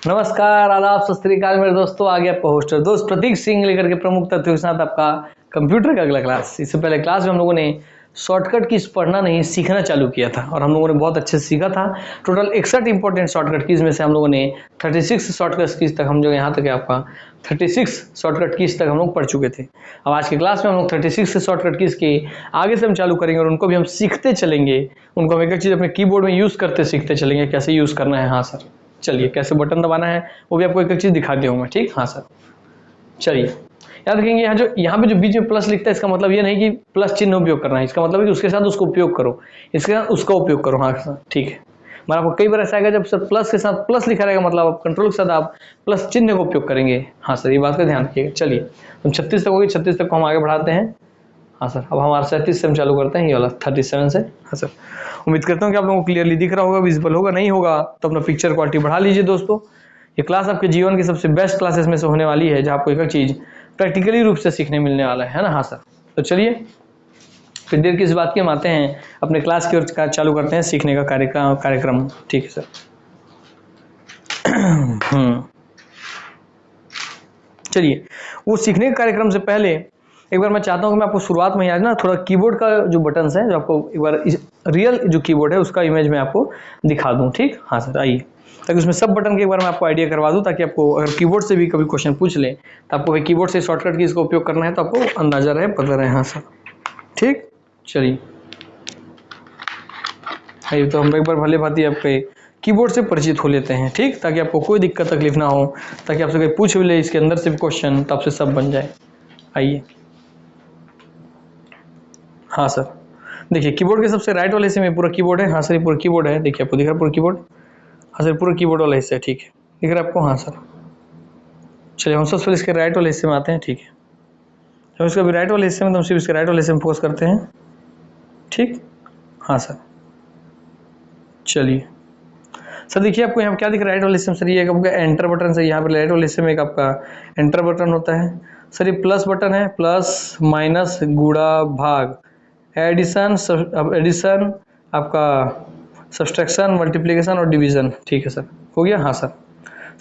नमस्कार, आदाब, सत श्री अकाल मेरे दोस्तों। आगे आपका होस्टर दोस्त प्रतीक सिंह लेकर के प्रमुख तथ्यों के साथ आपका कंप्यूटर का अगला क्लास। इससे पहले क्लास में हम लोगों ने शॉर्टकट कीज पढ़ना नहीं सीखना चालू किया था और हम लोगों ने बहुत अच्छे से सीखा था। टोटल 61 इंपॉर्टेंट शॉर्टकट कीज में से हम लोगों ने 36 शॉर्टकट कीज तक हम जो यहाँ तक है आपका 36 शॉर्टकट कीज तक हम लोग पढ़ चुके थे। अब आज के क्लास में हम लोग 36 शॉर्टकट कीज के आगे से हम चालू करेंगे और उनको भी हम सीखते चलेंगे। उनको हम एक एक चीज़ अपने कीबोर्ड में यूज़ करते सीखते चलेंगे, कैसे यूज़ करना है। हाँ सर, चलिए कैसे बटन दबाना है वो भी आपको एक एक चीज दिखा दिया हूँ मैं। ठीक, हाँ सर। चलिए याद रखेंगे, यहाँ पे जो बीच में प्लस लिखता है इसका मतलब ये नहीं कि प्लस चिन्ह उपयोग करना है, इसका मतलब है कि उसके साथ उसको उपयोग करो, इसके साथ उसका उपयोग करो। हाँ सर, ठीक है। मगर आपको कई बार ऐसा आएगा जब सर प्लस के साथ प्लस लिखा रहेगा, मतलब आप कंट्रोल के साथ आप प्लस चिन्ह का उपयोग करेंगे। हाँ सर, ये बात का ध्यान रखिएगा। चलिए हम 36 तक होगी, 36 तक को हम आगे बढ़ाते हैं। हाँ सर, अब हमारा 37 से हम चालू करते हैं, ये वाला 37 से। हाँ सर, उम्मीद करता हूँ कि आप लोगों को क्लियरली दिख रहा होगा, विजिबल होगा। नहीं होगा तो अपना पिक्चर क्वालिटी बढ़ा लीजिए दोस्तों। ये क्लास आपके जीवन की सबसे बेस्ट क्लासेस में से होने वाली है, जहाँ आपको एक एक चीज़ प्रैक्टिकली रूप से सीखने मिलने वाला है ना। हाँ सर, तो चलिए फिर देर किस बात की, हम आते हैं अपने क्लास की ओर चालू करते हैं सीखने का कार्यक्रम। ठीक है सर। चलिए, वो सीखने के कार्यक्रम से पहले एक बार मैं चाहता हूँ कि मैं आपको शुरुआत में आज ना थोड़ा कीबोर्ड का जो बटन्स हैं, जो आपको एक बार रियल जो कीबोर्ड है उसका इमेज मैं आपको दिखा दूँ। ठीक, हाँ सर, आइए, ताकि उसमें सब बटन के एक बार मैं आपको आइडिया करवा दूँ, ताकि आपको अगर कीबोर्ड से भी कभी क्वेश्चन पूछ ले तो आपको भाई कीबोर्ड से शॉर्टकट की इसका उपयोग करना है तो आपको अंदाजा रहे, पता रहे। हाँ सर, ठीक। चलिए, आइए तो हम एक बार भले भांति आपके कीबोर्ड से परिचित हो लेते हैं। ठीक, ताकि आपको कोई दिक्कत तकलीफ ना हो, ताकि आपसे कोई पूछ भी ले इसके अंदर से भी क्वेश्चन तो आपसे सब बन जाए। आइए, हाँ सर, देखिए कीबोर्ड के सबसे राइट वाले हिस्से में पूरा कीबोर्ड है। हाँ सर, ये पूरा कीबोर्ड है, देखिए आपको दिख रहा है पूरा कीबोर्ड। हाँ सर, पूरा कीबोर्ड वाला हिस्सा है, ठीक है, दिख रहा है आपको। हाँ सर, चलिए हम सबसे पहले इसके राइट वाले हिस्से में आते हैं। ठीक है, जब इसका भी राइट वाले हिस्से में तो हम सिर्फ इसके राइट वाले हिस्से में फोकस करते हैं। ठीक, हाँ सर, चलिए सर, देखिए आपको यहाँ क्या दिख रहा है राइट वाले हिस्से में। सर ये आपका एंटर बटन है, यहाँ पर राइट वाले हिस्से में एक आपका एंटर बटन होता है। सर ये प्लस बटन है, प्लस माइनस गुणा भाग, एडिशन एडिशन आपका सब्सट्रैक्शन मल्टीप्लिकेशन और डिवीजन। ठीक है सर, हो गया। हाँ सर,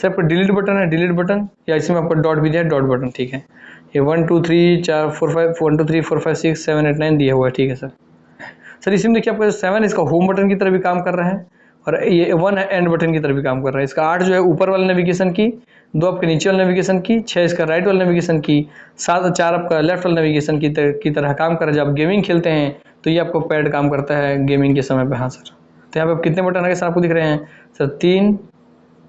सर आपका डिलीट बटन है, डिलीट बटन, या इसमें आपका डॉट भी दिया है, डॉट बटन। ठीक है, ये 1 2 3 4 4 5 1 2 3 4 5 6 7 8 9 दिया हुआ है। ठीक है सर। सर इसमें देखिए आपका 7 इसका होम बटन की तरह भी काम कर रहा है और ये 1 एंड बटन की तरह भी काम कर रहा है। इसका 8 जो है ऊपर वाले नेविगेशन की, 2 आपके नीचे वाले नेविगेशन की, 6 इसका राइट वाले नेविगेशन की, 7 और 4 आपका लेफ्ट वाले नेविगेशन की तरह काम कर रहा है। जब आप गेमिंग खेलते हैं तो ये आपको पैड काम करता है गेमिंग के समय पे। हाँ सर, तो यहाँ पे आप कितने बटन है सर आपको दिख रहे हैं? सर 3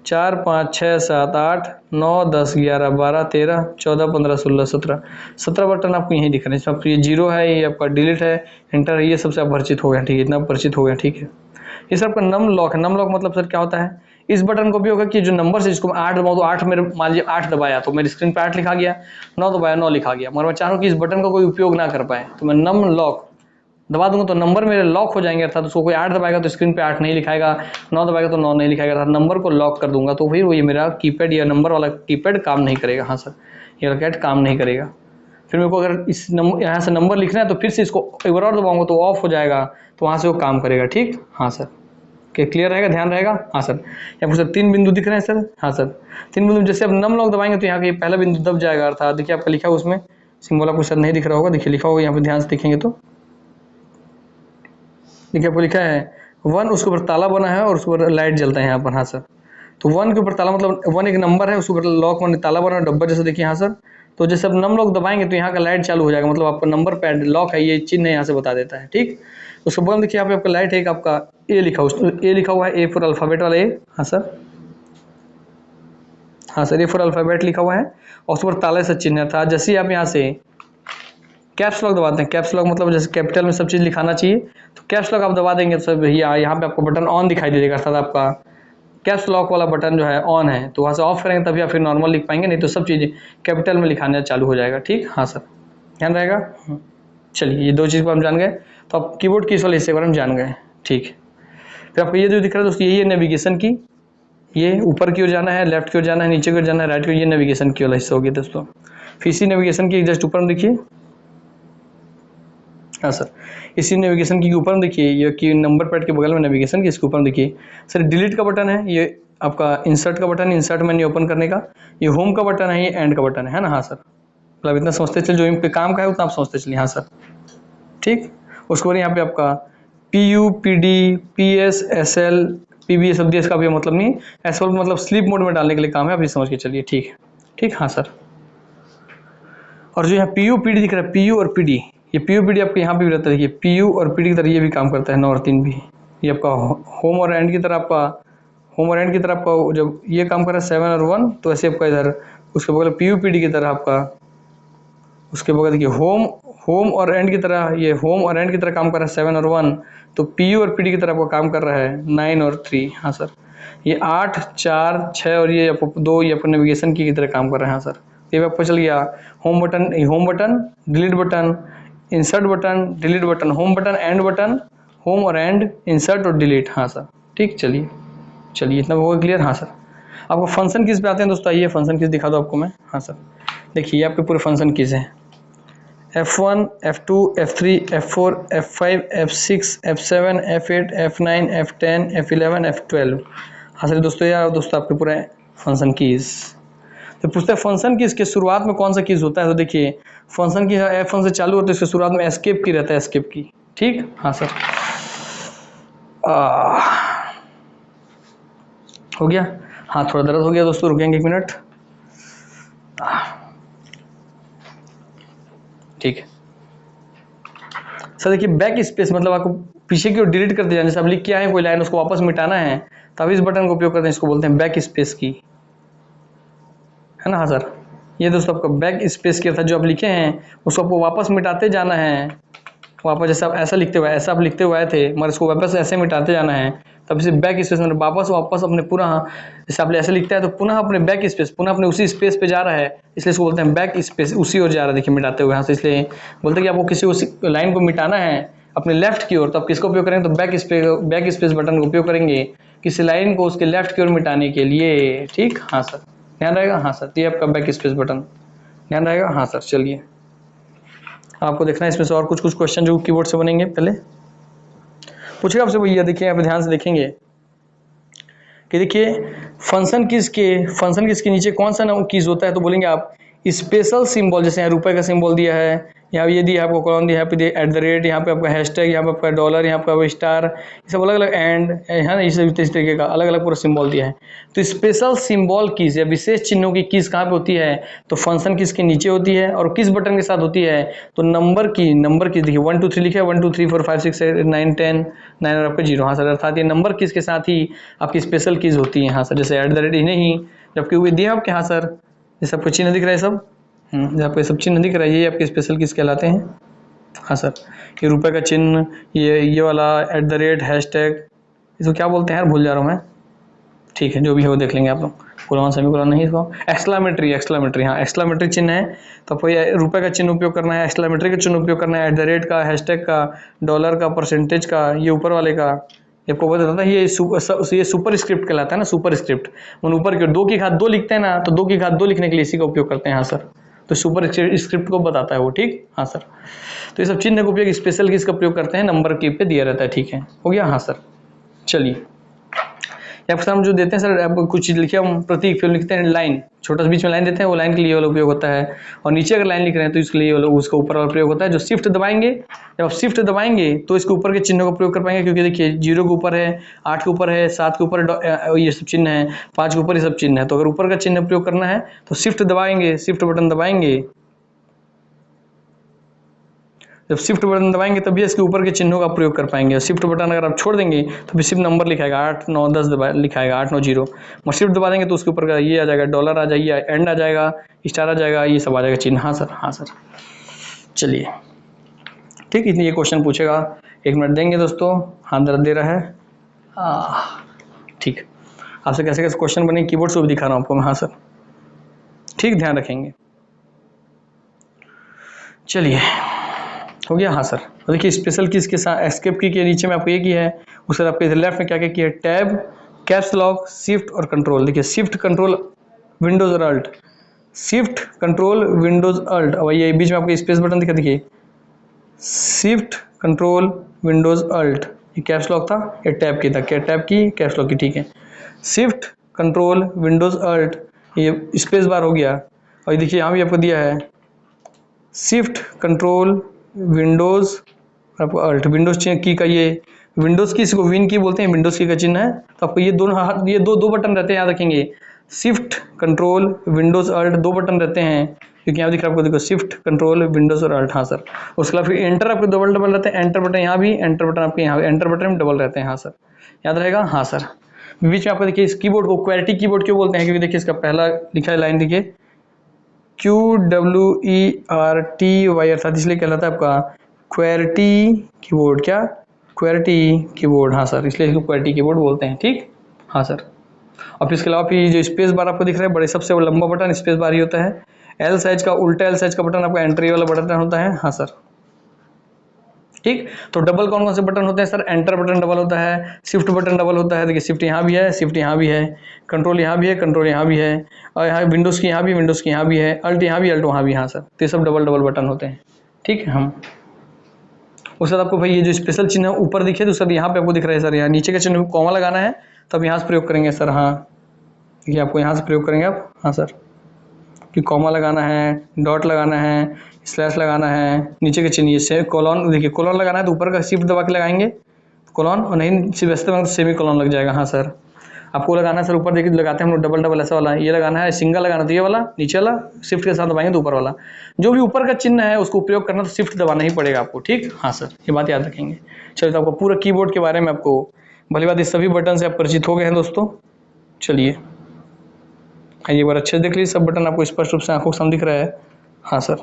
4 5 6 7 8 9 10 11 12 13 14 15 16 17 बटन आपको यहीं दिख रहे हैं। इसमें आपको ये 0 है, ये आपका डिलीट है, एंटर है, ये सबसे आप परिचित हो गए। ठीक है, इतना परिचित हो गया। ठीक है, ये सर आपका नम लॉक है। नम लॉक मतलब सर क्या होता है, इस बटन का उपयोग है कि जो नंबर से जिसको 8 दबाऊँ तो 8 मेरे, मान लीजिए 8 दबाया तो मेरी स्क्रीन पर 8 लिखा गया, 9 दबाया 9 लिखा गया, मगर मैं चाह रहा हूँ कि इस बटन का कोई उपयोग ना कर पाए तो मैं नम लॉक दबा दूंगा तो नंबर मेरे लॉक हो जाएंगे। अर्थात उसको कोई 8 दबाएगा तो स्क्रीन पे 8 नहीं लिखाएगा, 9 दबाएगा तो 9 नहीं लिखाएगा, अर्थात नंबर को लॉक कर दूंगा तो फिर वो ये मेरा कीपैड या नंबर वाला कीपैड काम नहीं करेगा। हाँ सर, ये वाला कैट काम नहीं करेगा। फिर मेरे को अगर इस नंबर यहाँ से नंबर लिखना है तो फिर से इसको एक बार और दबाऊंगा तो ऑफ हो जाएगा, तो वहाँ से वो काम करेगा। ठीक, हाँ सर, क्या क्लियर रहेगा, ध्यान रहेगा। हाँ सर, यहाँ पर सर 3 बिंदु दिख रहे हैं सर। हाँ सर, 3 बिंदु, जैसे आप नम लॉक दबाएंगे तो यहाँ का पहला बिंदु दब जाएगा, अर्थात देखिए आपका लिखा हुआ उसमें सिंबल आपको शायद नहीं दिख रहा होगा, देखिए लिखा होगा यहाँ पे, ध्यान से देखेंगे तो देखिए आपको लिखा है 1, उसके ऊपर ताला बना है और उसके ऊपर लाइट जलता है यहाँ पर। हाँ सर, तो 1 के ऊपर ताला मतलब 1 एक नंबर है, उसके ऊपर लॉक वन ताला बना है डब्बा जैसे, देखिए। हाँ सर, तो जैसे आप नम लॉक दबाएंगे तो यहाँ का लाइट चालू हो जाएगा, मतलब आपका नंबर पैड लॉक है, ये चिन्ह यहाँ से बता देता है। ठीक, उसके बाद देखिए यहाँ पे आपका लाइट है, एक आपका ए लिखा ए लिखा हुआ है, ए फॉर अल्फ़ाबेट वाला ए। हाँ सर, हाँ सर, ए फॉर अल्फ़ाबेट लिखा हुआ है और उसके ऊपर ताले से चिन्ह था। जैसे ही आप यहाँ से कैप्स लॉक दबाते हैं, कैप्स लॉक मतलब जैसे कैपिटल में सब चीज़ लिखाना चाहिए, तो कैप्स लॉक आप दबा देंगे तो भैया यहाँ पे आपको बटन ऑन दिखाई दे देगा, अर्थात आपका कैप्स लॉक वाला बटन जो है ऑन है। तो वहाँ से ऑफ करेंगे तभी आप फिर नॉर्मल लिख पाएंगे, नहीं तो सब चीज़ें कैपिटल में लिखाना चालू हो जाएगा। ठीक, हाँ सर, ध्यान रहेगा। चलिए, ये 2 चीज़ को हम जान गए, तो आप कीबोर्ड की इस वाले हिस्से के बारे में जान गए। ठीक, फिर आपको ये जो दिख रहा है दोस्तों, यही है नेविगेशन की, ये ऊपर की ओर जाना है, लेफ्ट की ओर जाना है, नीचे की ओर जाना है, राइट की ओर, ये नेविगेशन की वाला हिस्सा हो गया दोस्तों। फिर इसी नेविगेशन की जस्ट ऊपर में देखिए हाँ सर, इसी नेविगेशन की ऊपर में देखिए, ये कि नंबर पैड के बगल में नेविगेशन की इसके ऊपर में देखिए सर डिलीट का बटन है, ये आपका इंसर्ट का बटन है, इंसर्ट मेन्यू ओपन करने का, ये होम का बटन है, ये एंड का बटन है ना। हाँ सर, मतलब इतना समझते चल, जो पे काम का है उतना आप समझते चलिए। हाँ सर, ठीक। उसके बाद यहाँ पे आपका PU PD PS SL PB सब इसका भी मतलब नहीं, SL मतलब स्लीप मोड में डालने के लिए काम है, आप ये समझ के चलिए। ठीक है, ठीक। हाँ सर, और जो यहाँ PU PD दिख रहा है, PU और PD, ये PU PD आपके यहाँ पे भी रहता है, देखिए PU और PD की तरह ये भी काम करता है, 9 और 3 भी। ये आपका होम और एंड की तरह आपका, होम और एंड की तरह आपका जब ये काम कर रहा है 7 और 1, तो ऐसे आपका इधर उसके बगल PU PD की तरह आपका, उसके बगल देखिए होम होम और एंड की तरह, ये होम और एंड की तरह काम कर रहा है 7 और 1, तो PU और PD की तरह आपका काम कर रहा है 9 और 3। हाँ सर, ये 8 4 6 और ये आपको 2, ये आपको नेविगेशन की तरह काम कर रहे हैं। हाँ सर, ये भी आपको चल गया। Home button delete button, insert button, delete button, home button, and button, home और एंड, इंसर्ट और डिलीट। हाँ सर, ठीक। चलिए चलिए, इतना होगा क्लियर। हाँ सर, आपको फंक्शन कीज पे आते हैं दोस्तों, आइए फंक्शन कीज दिखा दो आपको मैं। हाँ सर, देखिए ये आपके पूरे फंक्शन कीज हैं, F1 F2 F3 F4 F5 F6 F7 F8 F9 F10 F11 F12। हाँ सर दोस्तों, यार दोस्तों आपके पूरे फंक्शन कीज तो पूछते हैं फंक्शन कीज के शुरुआत में कौन सा कीज होता है। तो देखिए फंक्शन की F1 से चालू होता है, इसके शुरुआत में एस्केप की रहता है, एस्केप की। ठीक। हाँ सर, हो गया। हाँ, थोड़ा दर्द हो गया दोस्तों, रुकेंगे 1 मिनट। ठीक है सर, देखिए बैक स्पेस मतलब आपको पीछे की ओर डिलीट करते जाना, जैसे आप लिख के आए कोई लाइन, उसको वापस मिटाना है, तब इस बटन का उपयोग करते हैं, इसको बोलते हैं बैक स्पेस की, है ना। हाँ सर, ये दोस्तों आपका बैक स्पेस की अर्थात जो आप लिखे हैं उसको आपको वापस मिटाते जाना है, वापस जैसे आप ऐसा लिखते हुए, ऐसा आप लिखते हुए आए थे मगर इसको वापस ऐसे मिटाते जाना है, तब इसे बैक स्पेस मतलब वापस अपने पुनः, जैसे आप ऐसे लिखते हैं तो पुनः अपने बैक स्पेस, पुनः अपने उसी स्पेस पे जा रहा है, इसलिए इसको बोलते हैं बैक स्पेस, उसी ओर जा रहा है। देखिए मिटाते हुए यहाँ से, इसलिए बोलते हैं कि आपको किसी उसी लाइन को मिटाना है अपने लेफ्ट की ओर, तो आप किसका उपयोग करेंगे, तो बैक स्पेस बटन का उपयोग करेंगे किसी लाइन को उसके लेफ्ट की ओर मिटाने के लिए। ठीक। हाँ सर, ध्यान रहेगा। हाँ सर, ये आपका बैक स्पेस बटन ध्यान रहेगा। हाँ सर, चलिए आपको देखना है इसमें से और कुछ क्वेश्चन जो कीबोर्ड से बनेंगे, पहले पूछेगा आपसे भैया। देखिए यहाँ पे ध्यान से देखेंगे कि देखिए फंक्शन कीज के नीचे कौन सा कीज होता है, तो बोलेंगे आप स्पेशल सिंबल, जैसे यहाँ रुपए का सिंबल दिया है, यहाँ ये दिया है आपको कॉलम दिया है, यहाँ पे @ यहाँ पे आपका हैशटैग, यहाँ पे आपका डॉलर, यहाँ पे आपका स्टार, ये सब अलग अलग एंड है ना, इस तरीके का अलग अलग पूरा सिंबल दिया है। तो स्पेशल सिंबल कीज या विशेष चिन्हों की कीज कहाँ पे होती है, तो फंक्शन कीज के नीचे होती है। और किस बटन के साथ होती है, तो नंबर की देखिए 1 2 3 लिखा है, 1 2 3 4 5 6 7 9 10 9 और आपका 0। हाँ सर, अर्थात ये नंबर कीज के साथ ही आपकी स्पेशल कीज होती है। हाँ सर, जैसे @ ही नहीं, जबकि वो दिए आपके। हाँ सर, जैसे आपको चिन्ह दिख रहा है सब, जहाँ पे सब चिन्ह दिख रहा है, ये आपके स्पेशल कीज कहलाते हैं। हाँ सर, ये रुपए का चिन्ह, ये वाला @ हैशटैग, इसको क्या बोलते हैं यार, भूल जा रहा हूँ मैं। ठीक है, जो भी है वो देख लेंगे आप लोग, कोलन सेमीकोलन नहीं, इसको एक्सक्लामेटरी। हाँ, एक्सक्लामेटरी चिन्ह है, तो आपको ये रुपए का चिन्ह उपयोग करना है, एक्सक्लामेटरी का चिन्ह उपयोग करना है, @ का, हैशटैग का, डॉलर का, परसेंटेज का, ये ऊपर वाले का। आपको बताता था ये सुपर स्क्रिप्ट कहलाता है ना, सुपर स्क्रिप्ट। मन ऊपर की 2 की घात 2 लिखते हैं ना, तो 2 की घात 2 लिखने के लिए इसी का उपयोग करते हैं। हाँ सर, तो सुपर स्क्रिप्ट को बताता है वो। ठीक। हाँ सर, तो ये सब चिन्ह का उपयोग स्पेशल कीज का प्रयोग करते हैं, नंबर की पे दिया रहता है। ठीक है, हो गया। हाँ सर, चलिए आपके सामने जो देते हैं सर, आप कुछ चीज लिखिए, हम प्रतीक, फिर लिखते हैं लाइन, छोटा सा बीच में लाइन देते हैं, वो लाइन के लिए वाला उपयोग होता है। और नीचे अगर लाइन लिख रहे हैं तो इसके लिए वाला, उसका ऊपर वाला प्रयोग होता है। जो शिफ्ट दबाएंगे, जब आप शिफ्ट दबाएंगे तो इसके ऊपर के चिन्हों का प्रयोग कर पाएंगे, क्योंकि देखिए 0 के ऊपर है, 8 के ऊपर है, 7 के ऊपर ये सब चिन्ह है, 5 के ऊपर ये सब चिन्ह है। तो अगर ऊपर का चिन्ह प्रयोग करना है तो शिफ्ट दबाएंगे, शिफ्ट बटन दबाएंगे, जब शिफ्ट बटन दबाएंगे तभी इसके ऊपर के चिन्हों का प्रयोग कर पाएंगे। शिफ्ट बटन अगर आप छोड़ देंगे तो भी सिर्फ नंबर लिखाएगा, 8 9 10 लिखाएगा, 8 9 0। और शिफ्ट दबा देंगे तो उसके ऊपर का ये आ जाएगा, डॉलर आ जाएगा, एंड आ जाएगा, स्टार आ जाएगा, ये सब आ जाएगा चिन्ह। हाँ सर, हाँ सर, चलिए ठीक। इतनी ये क्वेश्चन पूछेगा, 1 मिनट देंगे दोस्तों, हाथ दर्द दे रहा है। ठीक, आपसे कैसे कैसे क्वेश्चन बने कीबोर्ड से भी दिखा रहा हूँ आपको मैं। हाँ सर, ठीक, ध्यान रखेंगे। चलिए, हो गया। हाँ सर, देखिए स्पेशल कीज के साथ एस्केप की के नीचे में आपको ये की है, उसके आपके इधर लेफ्ट में क्या क्या किया है, टैब, कैप्स लॉक, शिफ्ट और कंट्रोल। देखिए शिफ्ट कंट्रोल विंडोज और alt, shift control Windows alt, और ये बीच में आपको स्पेस बटन दिखा, देखिए शिफ्ट कंट्रोल विंडोज अल्ट, ये कैप्स लॉक था, ये टैब की था, क्या टैब की कैप्स लॉक की, ठीक है। शिफ्ट कंट्रोल विंडोज अल्ट, ये स्पेस बार हो गया। और देखिए यहाँ भी आपको दिया है शिफ्ट कंट्रोल विंडोज, आपको अल्ट, विंडोज की का ये विंडोज की, इसको विन की बोलते हैं, विंडोज की का चिन्ह है। तो आपको ये दोनों हाथ, ये दो बटन रहते हैं, याद रखेंगे। शिफ्ट कंट्रोल विंडोज अल्ट दो बटन रहते हैं, क्योंकि यहाँ दिख रहा है आपको, देखो शिफ्ट कंट्रोल विंडोज और अल्ट, हाँ सर। उसके बाद फिर एंटर आपके डबल रहते हैं, एंटर बटन यहाँ भी, एंटर बटन आपके यहाँ, एंटर बटन में डबल रहते हैं, हाँ सर, याद रहेगा, हाँ सर। बीच में आपको देखिए इस कीबोर्ड को क्वेरिटी कीबोर्ड क्यों बोलते हैं, क्योंकि देखिए इसका पहला लिखा है लाइन, देखिए QWERTY अर्थात इसलिए कहलाता है आपका क्वेरिटी कीबोर्ड, क्या क्वेरिटी कीबोर्ड, हाँ सर, इसलिए इसको क्वेरिटी कीबोर्ड बोलते हैं, ठीक, हाँ सर। और फिर इसके अलावा फिर जो स्पेस बार आपको दिख रहा है, बड़े सबसे लंबा बटन स्पेस बार ही होता है। एल साइज का, उल्टा एल साइज का बटन आपका एंट्री वाला बटन होता है, हाँ सर, ठीक। तो डबल कौन कौन से बटन होते हैं सर, एंटर बटन डबल होता है, शिफ्ट बटन डबल होता है, देखिए शिफ्ट यहाँ भी है, शिफ्ट यहाँ भी है, कंट्रोल यहाँ भी है, कंट्रोल यहाँ भी है, और यहाँ विंडोज़ की यहाँ भी, विंडोज़ की यहाँ भी है, अल्ट यहाँ भी, अल्ट वहाँ भी, हाँ सर। तो ये सब डबल डबल बटन होते हैं, ठीक है। हम उसके बाद आपको भाई ये जो स्पेशल चिन्ह है ऊपर दिखे, तो सर यहाँ पे आपको दिख रहा है सर, यहाँ नीचे का चिन्ह कॉमा लगाना है, तब यहाँ से प्रयोग करेंगे सर, हाँ, ये आपको यहाँ से प्रयोग करेंगे आप, हाँ सर, कि कॉमा लगाना है, डॉट लगाना है, स्लैश लगाना है, नीचे के चिन्ह से कोलॉन, देखिए कोलॉन लगाना है तो ऊपर का शिफ्ट दबा के लगाएंगे कोलॉन, और नहीं सिर्फ में सेमी कोलॉन लग जाएगा, हाँ सर। आपको लगाना है सर ऊपर, देखिए लगाते हैं हम लोग डबल डबल ऐसा वाला, ये लगाना है, सिंगल लगाना तो ये वाला, नीचे वाला शिफ्ट के साथ दबाएंगे तो ऊपर वाला, जो भी ऊपर का चिन्ह है उसको उपयोग करना तो शिफ्ट दबाना ही पड़ेगा आपको, ठीक, हाँ सर, ये बात याद रखेंगे। चलिए, तो आपको पूरा कीबोर्ड के बारे में आपको भली बात, इस सभी बटन से आप परिचित हो गए हैं दोस्तों। चलिए एक बार अच्छे से देख लीजिए, सब बटन आपको स्पष्ट रूप से आंखों के सामने दिख रहा है, हाँ सर।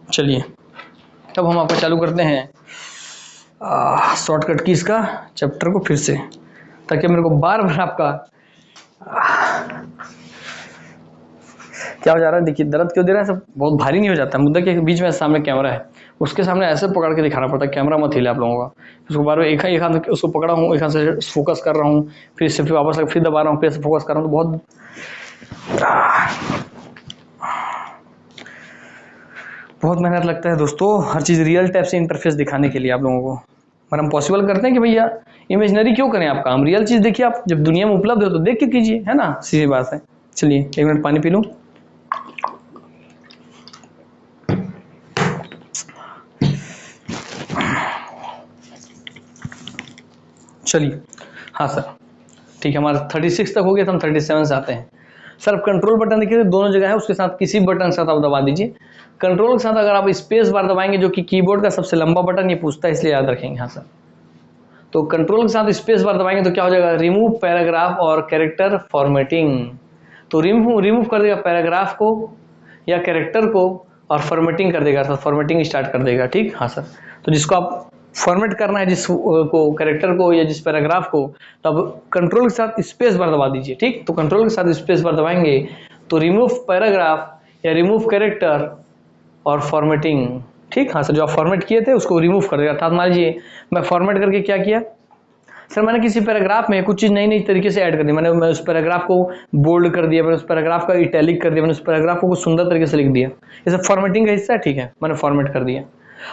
चलिए तब हम आपको चालू करते हैं शॉर्टकट कीज का चैप्टर को फिर से, ताकि मेरे को बार बार आपका क्या हो जा रहा है, देखिए दर्द क्यों दे रहा है, सब बहुत भारी नहीं हो जाता। मुद्दा के बीच में सामने कैमरा है, उसके सामने ऐसे पकड़ के दिखाना पड़ता है, कैमरा मत हिले आप लोगों का। उसको बार बार एक हाथ उसको पकड़ा हूँ, एक हाथ से फोकस कर रहा हूँ, फिर इससे फिर वापस फिर दबा रहा हूँ, फिर से फोकस कर रहा हूँ, तो बहुत मेहनत लगता है दोस्तों, हर चीज़ रियल टाइप से इंटरफेस दिखाने के लिए आप लोगों को। पर हम पॉसिबल करते हैं कि भैया इमेजनरी क्यों करें आप काम, रियल चीज़ देखिए आप, जब दुनिया में उपलब्ध हो तो देख के कीजिए, है ना, सीधी बात है। चलिए 1 मिनट पानी पी लूँ। चलिए हाँ सर, ठीक है, हमारा 36 तक हो गया, तो हम 37 से आते हैं। सर कंट्रोल बटन देखिए दोनों जगह है, उसके साथ किसी बटन के साथ आप दबा दीजिए। कंट्रोल के साथ अगर आप स्पेस बार दबाएंगे, जो कि कीबोर्ड का सबसे लंबा बटन, ये पूछता है, इसलिए याद रखेंगे, हाँ सर। तो कंट्रोल के साथ स्पेस बार दबाएंगे तो क्या हो जाएगा, रिमूव पैराग्राफ और कैरेक्टर फॉर्मेटिंग। तो रिमूव कर देगा पैराग्राफ को या कैरेक्टर को, और फॉर्मेटिंग कर देगा, अर्थात फॉर्मेटिंग स्टार्ट कर देगा, ठीक, हाँ सर। तो जिसको आप फॉर्मेट करना है, जिस को कैरेक्टर को या जिस पैराग्राफ को, तो अब कंट्रोल के साथ स्पेस बार दबा दीजिए, ठीक। तो कंट्रोल के साथ स्पेस बार दबाएंगे तो रिमूव पैराग्राफ या रिमूव कैरेक्टर और फॉर्मेटिंग, ठीक, हाँ सर। जो आप फॉर्मेट किए थे उसको रिमूव कर देगा। अर्थात मान लीजिए मैं फॉर्मेट करके क्या किया सर, मैंने किसी पैराग्राफ में कुछ चीज़ नई तरीके से ऐड कर दी, मैं उस पैराग्राफ को बोल्ड कर दिया, मैंने उस पैराग्राफ का इटैलिक कर दिया, मैंने उस पैराग्राफ को कुछ सुंदर तरीके से लिख दिया, ये सब फॉर्मेटिंग का हिस्सा है, ठीक है, मैंने फॉर्मेट कर दिया।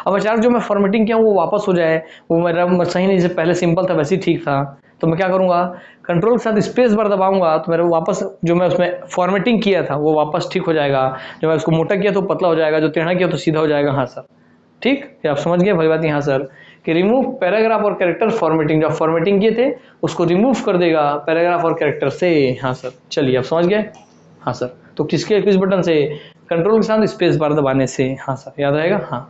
अब अचानक जो मैं फॉर्मेटिंग किया वो वापस हो जाए, वो मेरा सही नहीं, जैसे पहले सिंपल था वैसे ही ठीक था, तो मैं क्या करूँगा, कंट्रोल के साथ स्पेस बार दबाऊंगा तो मेरा वापस जो मैं उसमें फॉर्मेटिंग किया था वो वापस ठीक हो जाएगा। जो मैं उसको मोटा किया तो पतला हो जाएगा, जो टेढ़ा किया तो सीधा हो जाएगा, हाँ सर, ठीक है, आप समझ गए भली बात, हाँ सर, कि रिमूव पैराग्राफ और कैरेक्टर फॉर्मेटिंग, जो फॉर्मेटिंग किए थे उसको रिमूव कर देगा पैराग्राफ और कैरेक्टर से, हाँ सर। चलिए आप समझ गए, हाँ सर। तो किस बटन से, कंट्रोल के साथ स्पेस बार दबाने से, हाँ सर, याद रहेगा, हाँ।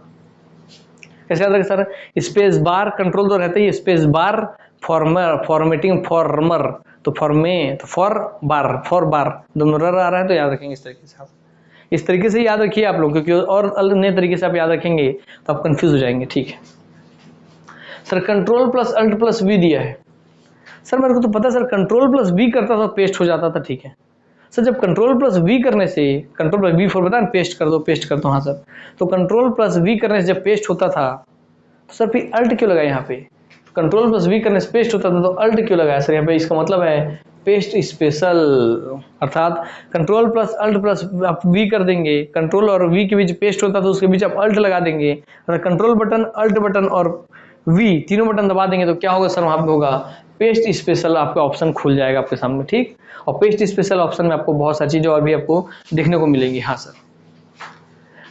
कैसे याद रखें सर, स्पेस बार कंट्रोल तो रहता ही, स्पेस बार फॉर्मेटिंग, फॉर्मर तो फॉर्मे, तो फॉर बार दोनों रर आ रहा है, तो याद रखेंगे इस तरीके से आप, इस तरीके से याद रखिए आप लोग, क्योंकि और नए तरीके से आप याद रखेंगे तो आप कंफ्यूज हो जाएंगे, ठीक है sir. Control plus alt plus V दिया है सर, मेरे को तो पता है सर, कंट्रोल प्लस वी करता था पेस्ट हो जाता था, ठीक है सर। जब कंट्रोल प्लस वी करने से, कंट्रोल प्लस वी फॉर बता पेस्ट कर दो, हाँ सर। तो कंट्रोल प्लस वी करने से जब पेस्ट होता था तो सर फिर अल्ट क्यों लगा यहाँ पे, कंट्रोल प्लस वी करने से पेस्ट होता था, तो अल्ट क्यों लगाया सर यहाँ पे? इसका मतलब है पेस्ट स्पेशल, अर्थात कंट्रोल प्लस अल्ट प्लस आप वी कर देंगे, कंट्रोल और वी के बीच पेस्ट होता तो उसके बीच आप अल्ट लगा देंगे, कंट्रोल बटन, अल्ट बटन और वी तीनों बटन दबा देंगे तो क्या होगा सर? वहां पे होगा पेस्ट स्पेशल, आपका ऑप्शन खुल जाएगा आपके सामने, ठीक। और पेस्ट स्पेशल ऑप्शन में आपको बहुत सारी चीजें और भी आपको देखने को मिलेंगी। हाँ sir,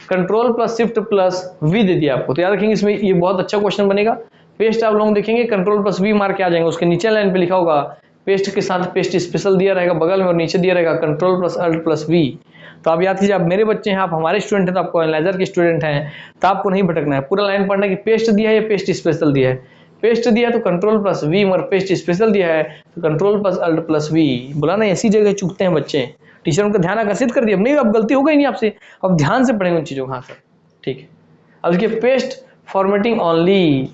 control plus shift plus V दे दिया आपको, तो याद रखेंगे इसमें ये बहुत अच्छा क्वेश्चन बनेगा। पेस्ट आप लोग देखेंगे कंट्रोल प्लस वी मार के आ जाएंगे, उसके नीचे लाइन पे लिखा होगा पेस्ट के साथ पेस्ट स्पेशल दिया रहेगा बगल में, और नीचे दिया रहेगा control plus alt plus V. तो आप याद कीजिए, आप मेरे बच्चे हैं, आप हमारे स्टूडेंट हैं, तो आपको एनालाइजर के स्टूडेंट हैं, तो आपको नहीं भटकना है, पूरा लाइन पढ़ना कि पेस्ट दिया है या पेस्ट स्पेशल दिया है। पेस्ट दिया है तो कंट्रोल प्लस वी, मगर पेस्ट स्पेशल दिया है तो control plus alt plus V. बोला ना, ऐसी जगह चूकते हैं बच्चे, टीचर उनका ध्यान आकर्षित कर दिया, अब नहीं, अब गलती हो गई नहीं आपसे, अब ध्यान से पढ़ेंगे उन चीजों को। हाँ सर, ठीक है। अब देखिए पेस्ट फॉर्मेटिंग ओनली,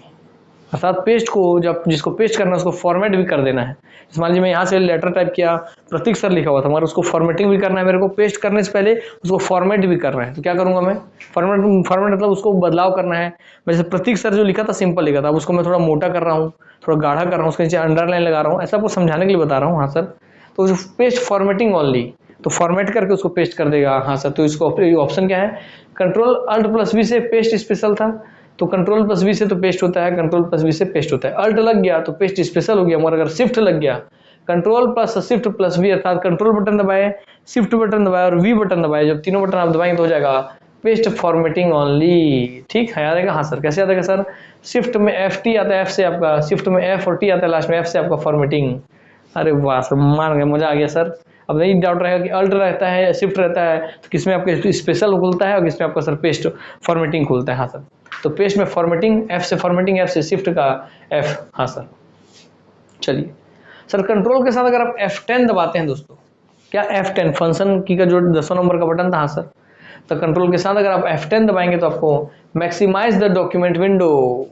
अर्थात पेस्ट को जब जिसको पेस्ट करना है उसको फॉर्मेट भी कर देना है। मान लीजिए मैं यहाँ से लेटर टाइप किया, प्रतीक सर लिखा हुआ था, मगर उसको फॉर्मेटिंग भी करना है मेरे को, पेस्ट करने से पहले उसको फॉर्मेट भी करना है, तो क्या करूंगा मैं? फॉर्मेट मतलब उसको बदलाव करना है। जैसे प्रतीक सर जो लिखा था सिंपल लिखा था, अब उसको मैं थोड़ा मोटा कर रहा हूँ, थोड़ा गाढ़ा कर रहा हूँ, उसके नीचे अंडरलाइन लगा रहा हूँ, ऐसा आपको समझाने के लिए बता रहा हूँ। हाँ सर, तो पेस्ट फॉर्मेटिंग ओनली, तो फॉर्मेट करके उसको पेस्ट कर देगा। हाँ सर, तो इसको ऑप्शन क्या है? कंट्रोल अल्ट प्लस वी से पेस्ट स्पेशल था, तो कंट्रोल प्लस वी से तो पेस्ट होता है, कंट्रोल प्लस वी से पेस्ट होता है। अल्ट लग गया तो पेस्ट स्पेशल हो गया, मगर अगर शिफ्ट लग गया, control plus shift plus V, अर्थात कंट्रोल बटन दबाए, शिफ्ट बटन दबाए और वी बटन दबाए, जब तीनों बटन आप दबाएंगे तो हो जाएगा पेस्ट फॉर्मेटिंग ओनली, ठीक है। याद रहेगा? हाँ सर, कैसे याद रहेगा सर? शिफ्ट में एफ टी आता है, एफ से आपका शिफ्ट में एफ और टी आता है लास्ट में, एफ से आपका फॉर्मेटिंग। अरे वाह सर, मान गए, मजा आ गया सर। अब नहीं डाउट रहेगा कि अल्ट रहता है या शिफ्ट रहता है, तो किसमें आपके स्पेशल खुलता है और किसमें आपका सर पेस्ट फॉर्मेटिंग खुलता है। हाँ सर, तो पेस्ट में फॉर्मेटिंग, एफ से फॉर्मेटिंग, एफ से शिफ्ट का एफ। हाँ सर, चलिए सर, कंट्रोल के साथ अगर आप F10 दबाते हैं दोस्तों, क्या F10 फंक्शन की का जो 10 नंबर का बटन था। हाँ सर, तो कंट्रोल के साथ अगर आप F10 दबाएंगे तो आपको मैक्सिमाइज द डॉक्यूमेंट विंडो,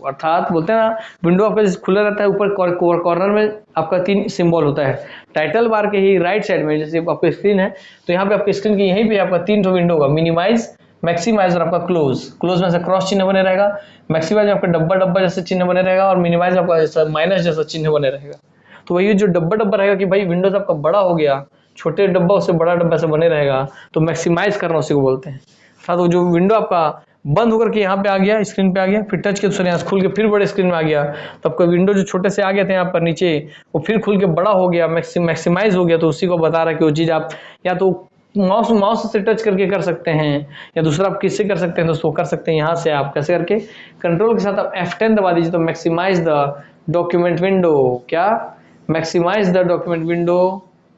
अर्थात बोलते हैं ना, विंडो आपका खुला रहता है, ऊपर कॉर्नर में आपका 3 सिंबल होता है, टाइटल बार के ही राइट साइड में, जैसे आपकी स्क्रीन है तो यहाँ पे आपकी स्क्रीन की यहीं पे आपका 3 विंडो होगा, मिनिमाइज, मैक्सिमाइज और आपका क्लोज। क्लोज में से क्रॉस चिन्ह बने रहेगा, मैक्सिमाइज में आपका डब्बा डब्बा जैसे चिन्ह बने रहेगा, और मिनिमाइज आपका जैसा माइनस जैसा चिन्ह बने रहेगा। तो वही जो डब्बा डब्बा रहेगा कि भाई विंडोज आपका बड़ा हो गया, छोटे डब्बा उससे बड़ा डब्बा से बने रहेगा, तो मैक्सिमाइज करना उसी को बोलते हैं। अर्थात वो जो विंडो आपका बंद होकर के यहाँ पे आ गया, स्क्रीन पे आ गया, फिर टच के तो यहाँ से खुल के फिर बड़े स्क्रीन में आ गया, तो आपका विंडो जो छोटे से आ गए थे यहाँ पर नीचे, वो फिर खुल के बड़ा हो गया, मैक्सिमाइज हो गया, तो उसी को बता रहा है कि वो चीज़ आप या तो माउस से टच करके कर सकते हैं, या दूसरा आप किससे कर सकते हैं दोस्तों? कर सकते हैं यहाँ से, आप कैसे करके? कंट्रोल के साथ आप F10 दबा दीजिए तो मैक्सिमाइज द डॉक्यूमेंट विंडो, क्या? Maximise the document window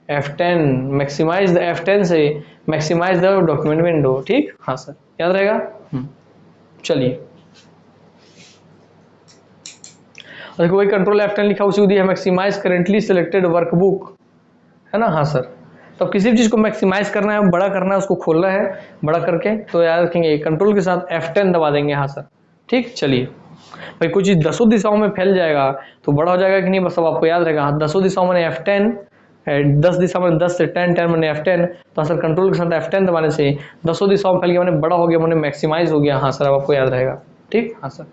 F10, maximise the F10 से मैक्सिमाइज द डॉक्यूमेंट विंडो, ठीक। हाँ सर, याद रहेगा। चलिए, देखो वही कंट्रोल F10 लिखा उसी को दिया है, मैक्सिमाइज करेंटली सिलेक्टेड वर्कबुक, है ना। हाँ सर, तो किसी भी चीज को मैक्सिमाइज करना है, बड़ा करना है, उसको खोलना है बड़ा करके, तो याद रखेंगे कंट्रोल के साथ F10 दबा देंगे। हाँ सर, ठीक। चलिए भाई, कोई चीज 10 दिशाओं में फैल जाएगा तो बड़ा हो जाएगा कि नहीं, बस सब आपको याद रहेगा। 10 दिशाओं में F10, 10 दिशा में 10 से 10 मैंने F10, तो सर कंट्रोल के साथ F10 दबाने से 10 दिशाओं में फैल गया, मैंने बड़ा हो गया, मैंने मैक्सिमाइज हो गया। हाँ सर, अब आपको याद रहेगा, ठीक। हाँ सर,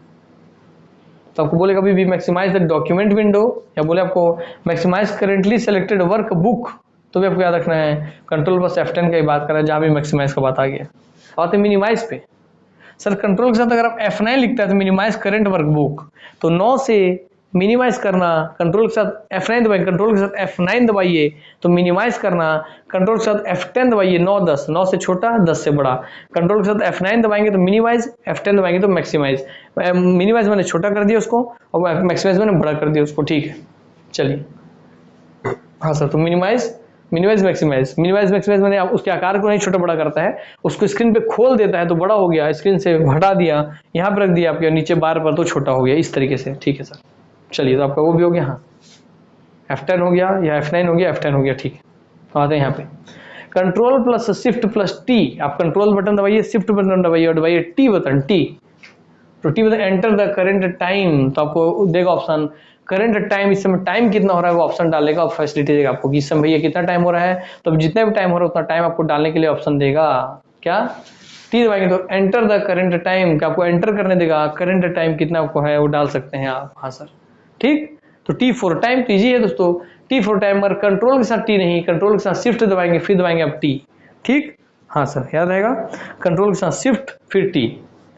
तो आपको बोले कभी भी मैक्सिमाइज द डॉक्यूमेंट विंडो, या बोले आपको maximise currently selected workbook, तो भी आपको याद रखना है कंट्रोल प्लस F10 की बात कर रहे हैं, जहाँ भी मैक्सिमाइज का बात आ गया। आते मिनिमाइज पे, सर कंट्रोल के साथ अगर आप F9 लिखता है तो मिनिमाइज करंट वर्क बुक, तो 9 से मिनिमाइज करना, कंट्रोल के साथ F9 दबाइए, कंट्रोल के साथ F9 दबाइए तो मिनिमाइज करना, कंट्रोल के साथ F10 दबाइए, 9 10, 9 से छोटा 10 से बड़ा, कंट्रोल के साथ F9 दबाएंगे तो मिनिमाइज, F10 दबाएंगे तो मैक्सिमाइज। मिनिमाइज मैंने छोटा कर दिया उसको, और मैक्सिमाइज मैंने बड़ा कर दिया उसको, ठीक है। चलिए, हाँ सर, तो मिनिमाइज मैक्सिमाइज मैंने उसके आकार को नहीं छोटा बड़ा करता है, उसको स्क्रीन पे खोल देता है तो बड़ा हो गया, स्क्रीन से हटा दिया, यहाँ पे रख दिया आपके नीचे बार पर तो छोटा हो गया, इस तरीके से, ठीक है सर। चलिए, तो आपका वो भी हो गया। हाँ, F10 हो गया या F9 हो गया, F10 हो गया, ठीक है। तो आते हैं यहाँ पे control plus shift plus T, आप कंट्रोल बटन दबाइए, शिफ्ट बटन दबाइए और दबाइए टी बटन, तो T button enter the current time, तो आपको देगा ऑप्शन करंट टाइम, इस समय टाइम कितना हो रहा है वो ऑप्शन डालेगा और फैसिलिटी देगा आपको कि इस समय भैया कितना टाइम हो रहा है, तो जितना भी टाइम हो रहा है उतना टाइम आपको डालने के लिए ऑप्शन देगा। क्या? टी दबाएंगे तो एंटर द करंट टाइम, क्या आपको एंटर करने देगा, करंट टाइम कितना आपको है वो डाल सकते हैं आप। हाँ सर, ठीक। तो टी फोर टाइम तो ईजी है दोस्तों, टी फोर टाइम, मगर कंट्रोल के साथ टी नहीं, कंट्रोल के साथ शिफ्ट दबाएंगे फिर दबाएंगे अब टी, ठीक। हाँ सर याद रहेगा, कंट्रोल के साथ शिफ्ट फिर टी,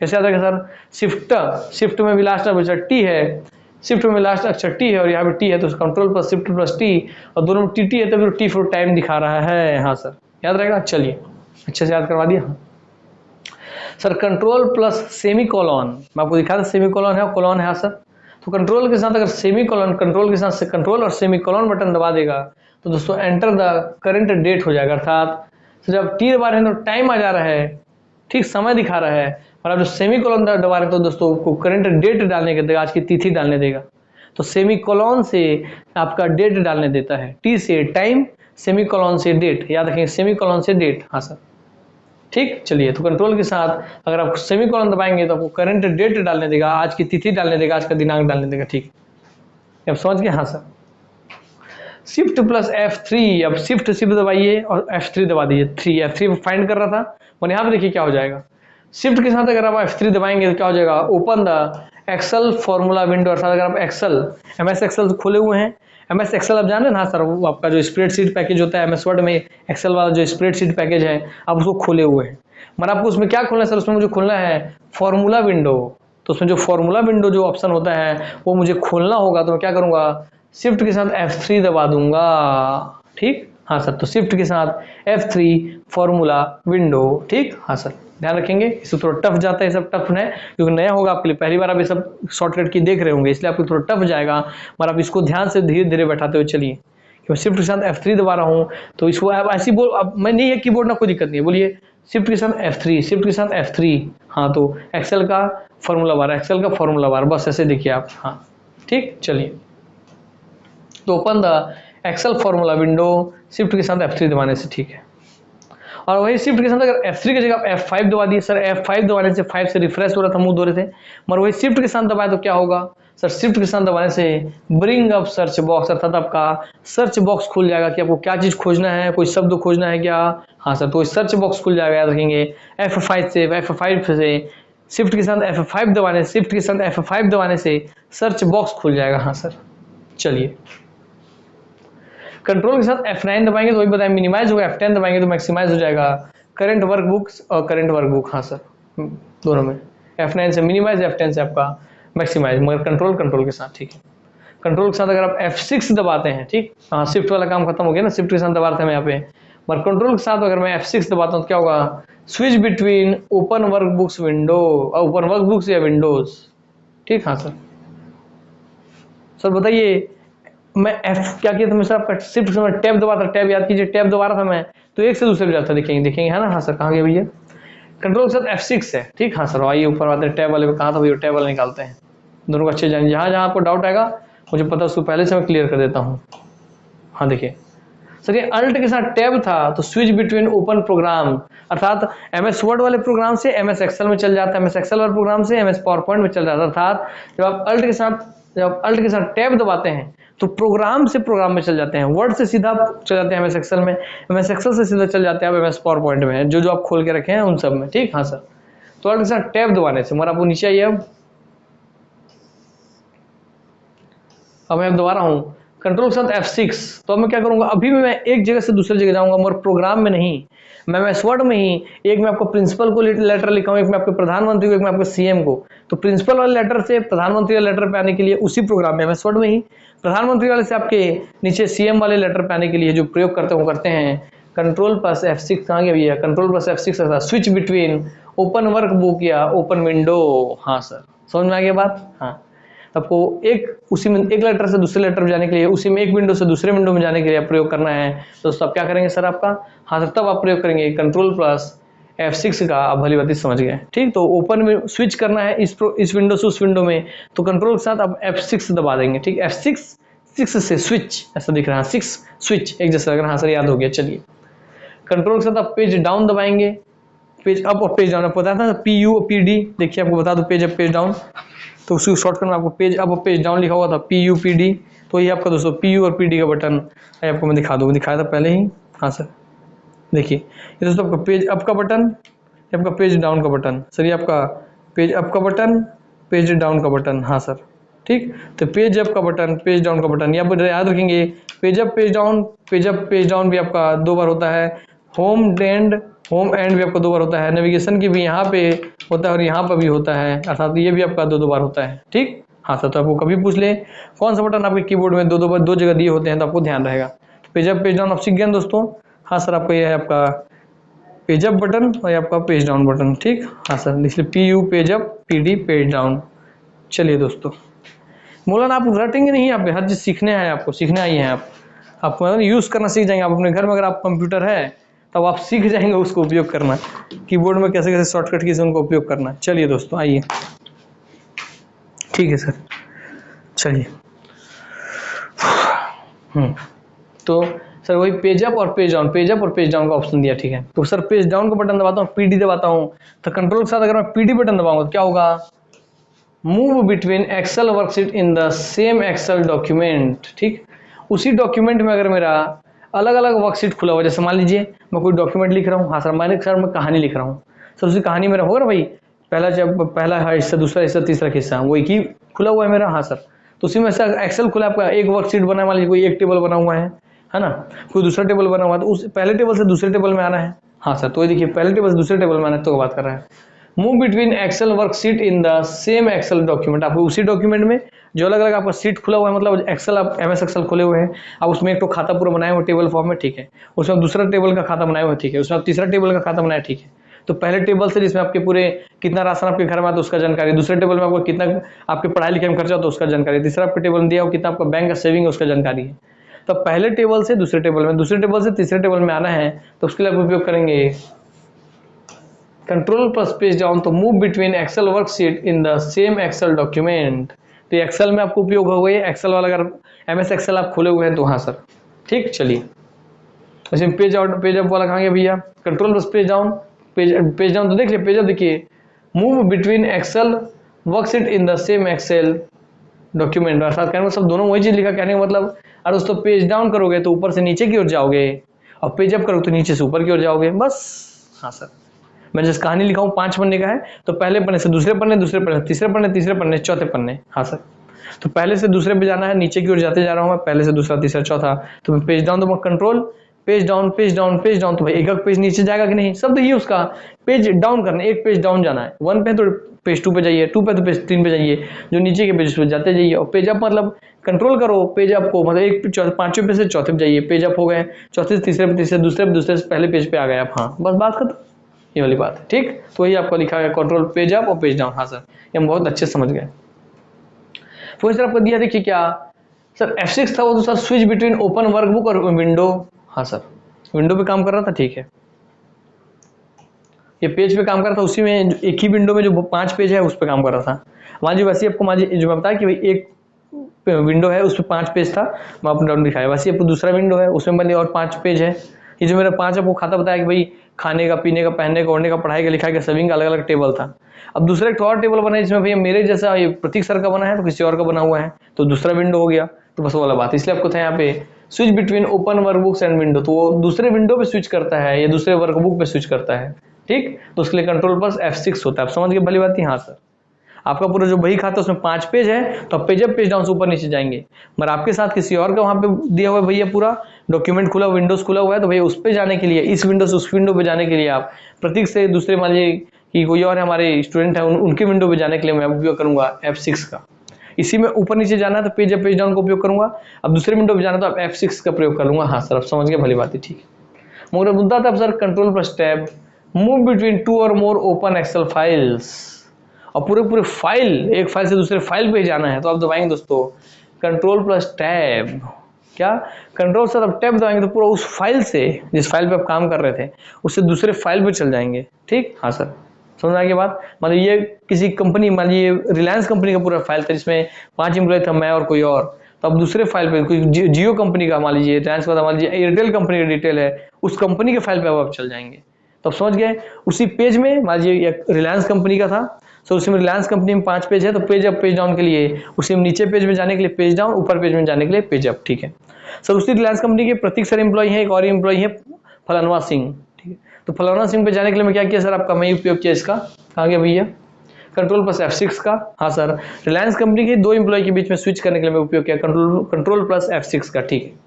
कैसे याद रहेगा सर, शिफ्ट, शिफ्ट में भी लास्ट अक्षर टी है, शिफ्ट में लास्ट अक्षर टी है और यहाँ पे टी है, तो control plus shift plus T, और दोनों में टी टी है तभी टी फोर टाइम दिखा रहा है। हाँ सर याद रहेगा, चलिए अच्छे से याद करवा दिया। हाँ sir control plus semi colon, मैं आपको दिखा था सेमी कॉलन है और कॉलन है। हाँ सर, तो कंट्रोल के साथ अगर सेमी कॉलन, कंट्रोल के साथ कंट्रोल और सेमी कॉलन बटन दबा देगा तो दोस्तों एंटर द करंट डेट हो जाएगा, अर्थात तो जब टी दबा रहे हैं तो टाइम आ जा रहा है, ठीक, समय दिखा रहा है, और आप जो सेमी कॉलन दबा रहे हैं तो दोस्तों को करंट डेट डालने के देगा, आज की तिथि डालने देगा। तो सेमी कॉलन से आपका डेट डालने देता है, टी से टाइम, सेमी कॉलन से डेट, याद रखेंगे सेमी कॉलन से डेट। हाँ सर ठीक, चलिए तो कंट्रोल के साथ अगर आप सेमी कॉलन दबाएंगे तो आपको करंट डेट डालने देगा, आज की तिथि डालने देगा, आज का दिनांक डालने देगा, ठीक, अब समझ गए। हाँ सर, शिफ्ट प्लस F3, अब शिफ्ट शिफ्ट दबाइए और F3 दबा दीजिए, F3 फाइंड कर रहा था और यहाँ पे देखिए क्या हो जाएगा, शिफ्ट के साथ अगर आप F3 दबाएंगे तो क्या हो जाएगा, open the Excel formula window, अर्थात अगर आप एक्सेल MS एक्सेल खोले हुए हैं, MS एक्सेल आप जाने ना सर, वो आपका जो स्प्रेडशीट पैकेज होता है MS वर्ड में, एक्सेल वाला जो स्प्रेडशीट पैकेज है आप उसको खोले हुए हैं, मगर आपको उसमें क्या खोलना है सर, उसमें मुझे खोलना है फॉर्मूला विंडो, तो उसमें जो फॉर्मूला विंडो जो ऑप्शन होता है वो मुझे खोलना होगा, तो मैं क्या करूँगा, शिफ्ट के साथ F3 दबा दूंगा, ठीक। हाँ सर, तो शिफ्ट के साथ F3 फॉर्मूला विंडो, ठीक। हाँ सर ध्यान रखेंगे, इससे थोड़ा टफ जाता है, सब टफ है क्योंकि नया होगा आपके लिए, पहली बार आप ये सब शॉर्टकट की देख रहे होंगे, इसलिए आपको थोड़ा टफ जाएगा, मगर आप इसको ध्यान से धीरे धीरे बैठाते हुए चलिए, क्योंकि शिफ्ट के साथ F3 दबा रहा हूँ तो इसको आप ऐसी बोल, अब मैं नहीं है कीबोर्ड ना, कोई दिक्कत नहीं है, बोलिए शिफ्ट के साथ F3, शिफ्ट के साथ F3, हाँ तो एक्सेल का फॉर्मूला बार, एक्सेल का फॉर्मूला बार, बस ऐसे देखिए आप। हाँ ठीक, चलिए तो open the Excel formula window, shift के साथ F3 दबाने से, ठीक है। और वही शिफ्ट के साथ अगर F3 की जगह आप F5 दबा दिए, सर F5 दबाने से 5 से रिफ्रेश हो रहा था, मुंह धो रहे थे, मगर वही शिफ्ट के साथ दबाए तो क्या होगा सर, शिफ्ट के साथ दबाने से ब्रिंग अप सर्च बॉक्स, अर्थात आपका सर्च बॉक्स खुल जाएगा कि आपको क्या चीज़ खोजना है, कोई शब्द खोजना है क्या। हाँ सर, तो सर्च बॉक्स खुल जाएगा, याद रखेंगे F5 से शिफ्ट के साथ F5 दबाने, शिफ्ट के साथ F5 दबाने से सर्च बॉक्स खुल जाएगा। हाँ सर, चलिए कंट्रोल के साथ F9 दबाएंगे तो वही बताएं मिनिमाइज होगा, F10 दबाएंगे तो मैक्सिमाइज हो जाएगा, करंट वर्कबुक्स और करंट वर्कबुक। हाँ सर, दोनों में F9 से मिनिमाइज, F10 से आपका मैक्सिमाइज, मगर कंट्रोल के साथ, ठीक है। कंट्रोल के साथ अगर आप F6 दबाते हैं, ठीक, हाँ शिफ्ट वाला काम खत्म हो गया ना, शिफ्ट के साथ दबाते हैं यहाँ पे, मगर कंट्रोल के साथ अगर मैं F6 दबाता हूँ तो क्या होगा, switch between open workbooks window, open workbooks या विंडोज, ठीक। हाँ सर बताइए मैं F क्या किया था, मैं सर आपका शिफ्ट से मैं टैब दबाता, टैब याद कीजिए, टैब दबा रहा था मैं तो एक से दूसरे पे जाता, देखेंगे है ना। हाँ सर कहाँ गया भैया, कंट्रोल के साथ F6 है, ठीक। हाँ सर आइए ऊपर आते हैं, टैब वाले पे कहाँ था भैया, टैब वाले निकालते हैं, दोनों को अच्छे जानिए, जहाँ जहाँ आपको डाउट आएगा मुझे पता उसको पहले से मैं क्लियर कर देता हूँ। हाँ देखिए सर, ये अल्ट के साथ टैब था तो स्विच बिटवीन ओपन प्रोग्राम, अर्थात MS वर्ड वाले प्रोग्राम से MS एक्सेल में चल जाता है, MS एक्सेल वाले प्रोग्राम से MS पावर पॉइंट में चल जाता है, अर्थात जब आप अल्ट के साथ टैब दबाते हैं तो प्रोग्राम से प्रोग्राम में चल जाते हैं, वर्ड से सीधा चल जाते हैं MS एक्सेल में, MS एक्सेल से सीधा चल जाते हैं आप MS पावर पॉइंट में, जो आप खोल के रखे हैं उन सब में, ठीक। हाँ सर, तो अल्ट के साथ टैब दबाने से, मगर आपको नीचे आइए, अब मैं दबा रहा हूँ कंट्रोल के साथ F6, तो अब मैं क्या करूंगा, अभी भी मैं एक जगह से दूसरी जगह जाऊंगा, मगर प्रोग्राम में नहीं, मैं MS वर्ड में ही, एक में आपको प्रिंसिपल को लेटर लिखा हूँ, एक में आपके प्रधानमंत्री को, एक में आपको CM को, तो प्रिंसिपल वाले लेटर से प्रधानमंत्री वाले लेटर पे आने के लिए उसी प्रोग्राम में MS वर्ड में ही, प्रधानमंत्री वाले से आपके नीचे CM वाले लेटर पे आने के लिए जो प्रयोग करते हैं कंट्रोल प्लस F6, कहाँ गया भैया, control plus F6 switch between open work book या ओपन विंडो। हाँ सर समझ में आ गया बात। हाँ, आपको एक उसी में एक लेटर से दूसरे लेटर में जाने के लिए, उसी में एक विंडो से दूसरे विंडो में जाने के लिए प्रयोग करना है, दोस्तों आप क्या करेंगे सर आपका, हाँ सर तब आप प्रयोग करेंगे कंट्रोल प्लस F6 का, आप भली बात समझ गए, ठीक। तो ओपन में स्विच करना है इस विंडो से उस विंडो में, तो कंट्रोल के साथ आप F6 दबा देंगे, ठीक। F6 से स्विच, ऐसा दिख रहा है 6 स्विच एक जैसा लग रहा है। हाँ सर याद हो गया, चलिए कंट्रोल के साथ आप पेज डाउन दबाएंगे, पेज अप और पेज डाउन, आपको बताया था PU और PD, देखिए आपको बता दो पेज अप पेज डाउन, तो उसी शॉर्टकट में आपको पेज अप और पेज डाउन लिखा हुआ था PU PD, तो ये आपका दोस्तों PU और PD का बटन है, आपको मैं दिखाया था पहले ही। हाँ सर देखिए ये दोस्तों आपका पेज अप का बटन, ये आपका पेज डाउन का बटन, सर ये आपका पेज अप का बटन, पेज डाउन का बटन। हाँ सर ठीक। तो पेज अप का बटन, पेज डाउन का बटन, यहाँ पर याद रखेंगे page up page down, page up page down भी आपका 2 बार होता है, होम एंड भी आपका 2 बार होता है, नेविगेशन की भी यहाँ पे होता है और यहाँ पर भी होता है, अर्थात ये भी आपका 2 बार होता है। ठीक। हाँ सर, तो आपको कभी पूछ ले कौन सा बटन आपके कीबोर्ड में 2 बार 2 जगह दिए होते हैं तो आपको ध्यान रहेगा। पेज अप पेज डाउन आप सीख गए दोस्तों। हाँ सर, आपका ये है आपका पेज अप बटन और ये आपका पेज डाउन बटन। ठीक। हाँ सर, इसलिए PU page up, PD page down. चलिए दोस्तों, मौलाना आप रटेंगे नहीं, आप हर चीज सीखने आए, आपको सीखने आई हैं आप यूज करना सीख जाएंगे। आप अपने घर में अगर आप कंप्यूटर है तब आप सीख जाएंगे उसको उपयोग करना, कीबोर्ड में कैसे कैसे शॉर्टकट कीज उनको उपयोग करना। चलिए दोस्तों आइए, ठीक है सर, चलिए। तो सर वही पेज अप और पेज डाउन, पेज अप और पेज डाउन का ऑप्शन दिया। ठीक है, तो सर पेज डाउन का बटन दबाता हूँ, PD दबाता हूँ, तो कंट्रोल के साथ अगर मैं PD बटन दबाऊंगा तो क्या होगा, move between Excel worksheet in the same Excel document. ठीक। उसी डॉक्यूमेंट में अगर मेरा अलग अलग वर्कशीट खुला हुआ, जैसे मान लीजिए मैं कोई डॉक्यूमेंट लिख रहा हूँ, हाँ सर मैं कहानी लिख रहा हूँ, सर उसी कहानी मेरा होगा ना भाई, पहला हिस्सा, दूसरा हिस्सा, तीसरा हिस्सा, वो एक ही खुला हुआ है मेरा। हाँ सर, तो उसी में से एक्सेल खुला, आपका एक वर्कशीट बना, मान लीजिए कोई एक टेबल बना हुआ है ना, कोई दूसरा टेबल बना हुआ है, तो उस पहले टेबल से दूसरे टेबल में आना है। हाँ सर, तो ये देखिए पहले टेबल से दूसरे टेबल में आना है, तो बात कर रहा है move between Excel worksheet in the same Excel document. आपको उसी डॉक्यूमेंट में जो अलग अलग आपका सीट खुला हुआ है, मतलब एक्सेल, आप MS एक्सेल खोले हुए हैं, आप उसमें एक तो खाता पूरा बनाए हुए टेबल फॉर्म में, ठीक है, उसमें दूसरा टेबल का खाता बनाए हुए, ठीक है, उसमें आप तीसरा टेबल का खाता बनाया, ठीक है। तो पहले टेबल से जिसमें आपके पूरे कितना राशन आपके घर में आता है उसका जानकारी, दूसरे टेबल में आपको कितना आपके पढ़ाई लिखाई में खर्चा होता है उसका जानकारी, तीसरा आपके टेबल में दिया हो कितना आपका बैंक का सेविंग है उसका जानकारी है। तो पहले टेबल से दूसरे टेबल में, दूसरे टेबल से तीसरे टेबल में आना है, तो उसके लिए आप उपयोग करेंगे कंट्रोल प्लस पेज डाउन, तो move between Excel worksheet in the same Excel document. तो एक्सेल में आपको उपयोग हो गई, एक्सेल वाला अगर MS एक्सेल आप खोले हुए हैं तो हाँ सर। ठीक। चलिए, वैसे पेज आउट पेज अप वाला कहाँ गया भैया, control plus page down, page down, तो देख लिया पेज अप, देखिए move between Excel worksheet in the same Excel document, अर्थात कहने का सब दोनों वही चीज लिखा, कहने का मतलब अगर दोस्तों पेज डाउन करोगे तो ऊपर से नीचे की ओर जाओगे और पेज अप करोगे तो नीचे से ऊपर की ओर जाओगे, बस। हाँ सर, मैं जिस कहानी लिखा हूँ 5 पन्ने का है, तो पहले पन्ने से दूसरे पन्ने, दूसरे पन्ने तीसरे पन्ने, तीसरे पन्ने चौथे पन्ने। हाँ सर, तो पहले से दूसरे पे जाना है, नीचे की ओर जाते जा रहा हूँ मैं, पहले से दूसरा, तीसरा, चौथा, तो मैं पेज डाउन, तो मैं control page down, page down, page down, तो भाई एक पेज नीचे जाएगा कि नहीं, सब देखिए उसका पेज डाउन करना, एक पेज डाउन जाना है, 1 पे तो पेज 2 पे जाइए, 2 पे तो पेज 3 पे जाइए, जो नीचे के पेज पे जाते जाइए। और पेज अप मतलब कंट्रोल करो पेज अप को, मतलब एक पांचवें पे से चौथे पे जाइए, पेज अप हो गए, चौथे से तीसरे पे, तीसरे दूसरे से पहले पेज पे आ गए आप। हाँ बस बात खत्म, ये वाली बात है। ठीक, तो वही आपको लिखा गया कंट्रोल पेज अप और पेज डाउन। हाँ सर, ये हम बहुत अच्छे समझ गए। फिर सर आपको दिया, देखिए क्या सर F6 था वो, तो sir switch between open workbook और विंडो। हाँ सर, विंडो पे काम कर रहा था, ठीक है, ये पेज पे काम कर रहा था, उसी में एक ही विंडो में जो 5 पेज है उस पे काम कर रहा था। मान लीजिए वैसे आपको, मान लीजिए जो मैं बताया कि भाई एक विंडो है उस पर 5 पेज था, मैं अप डाउन दिखाया, वैसे आपको दूसरा विंडो है उसमें बने और 5 पेज है। ये जो मेरा 5 आपको खाता बताया कि भाई खाने का, पीने का, पहनने का, ओढ़ने का, पढ़ाई का, लिखाई का, सेविंग का अलग अलग टेबल था। अब दूसरा एक और टेबल बना है जिसमें भैया मेरे जैसा ये प्रतीक सर का बना है तो किसी और का बना हुआ है, तो दूसरा विंडो हो गया। तो बस वो वाला बात, इसलिए आपको था यहाँ पे switch between open workbooks and window, तो वो दूसरे विंडो पे स्विच करता है या दूसरे वर्कबुक पे स्विच करता है। ठीक, तो उसके लिए कंट्रोल प्लस F6 होता है। आप समझ गए भली बात? हाँ सर, आपका पूरा जो बही खाता है उसमें 5 पेज है, तो आप पेज अप पेज डाउन से ऊपर नीचे जाएंगे, मगर आपके साथ किसी और का वहां पे दिया हुआ है भैया, पूरा डॉक्यूमेंट खुला, विंडोज खुला हुआ है, तो भैया उस पे जाने के लिए, इस विंडो से उस विंडो पे जाने के लिए आप प्रतीक से दूसरे, मान लीजिए कि कोई और हमारे स्टूडेंट है, उनके विंडो पे जाने के लिए मैं उपयोग करूंगा F6 का। इसी में ऊपर नीचे जाना है तो पेज अप पेज डाउन का उपयोग करूंगा, अब दूसरे विंडो पे जाना तो आप F6 का प्रयोग कर लूंगा। हाँ सर, आप समझ गए भली बात है, ठीक है। मगर मुद्दा था sir control plus tab, move between 2 और मोर ओपन एक्सेल फाइल्स, और पूरे फाइल, एक फाइल से दूसरे फाइल पे जाना है, तो आप दबाएंगे दोस्तों कंट्रोल प्लस टैब। क्या कंट्रोल से आप टैब दबाएंगे तो पूरा उस फाइल से, जिस फाइल पे आप काम कर रहे थे, उससे दूसरे फाइल पे चल जाएंगे। ठीक, हाँ सर, समझ आ गया बात? मतलब ये किसी कंपनी, मान लीजिए रिलायंस कंपनी का पूरा फाइल था जिसमें 5 एम्प्लॉय था, मैं और कोई और, तो अब दूसरे फाइल पे कोई जियो कंपनी का, मान लीजिए रिलायंस का, मान लीजिए एयरटेल कंपनी का डिटेल है, उस कंपनी के फाइल पे आप चल जाएंगे। तो समझ गए, उसी पेज में मान लीजिए रिलायंस कंपनी का था, तो उसी में रिलायंस कंपनी में 5 पेज है, तो पेज अप पेज डाउन के लिए उसी में नीचे पेज में जाने के लिए पेज डाउन, ऊपर पेज में जाने के लिए पेज अप। ठीक है सर, उसी रिलायंस कंपनी के प्रतीक सर एम्प्लॉय है, एक और एम्प्लॉय है फलानवा सिंह। ठीक है, तो फलाना सिंह पे जाने के लिए मैं क्या किया सर, आपका मैं उपयोग किया इसका, कहाँ गया भैया कंट्रोल प्लस F6 का, हाँ सर, रिलायंस कंपनी के 2 एम्प्लॉय के बीच में स्विच करने के लिए मैं उपयोग किया कंट्रोल प्लस F6 का, ठीक है।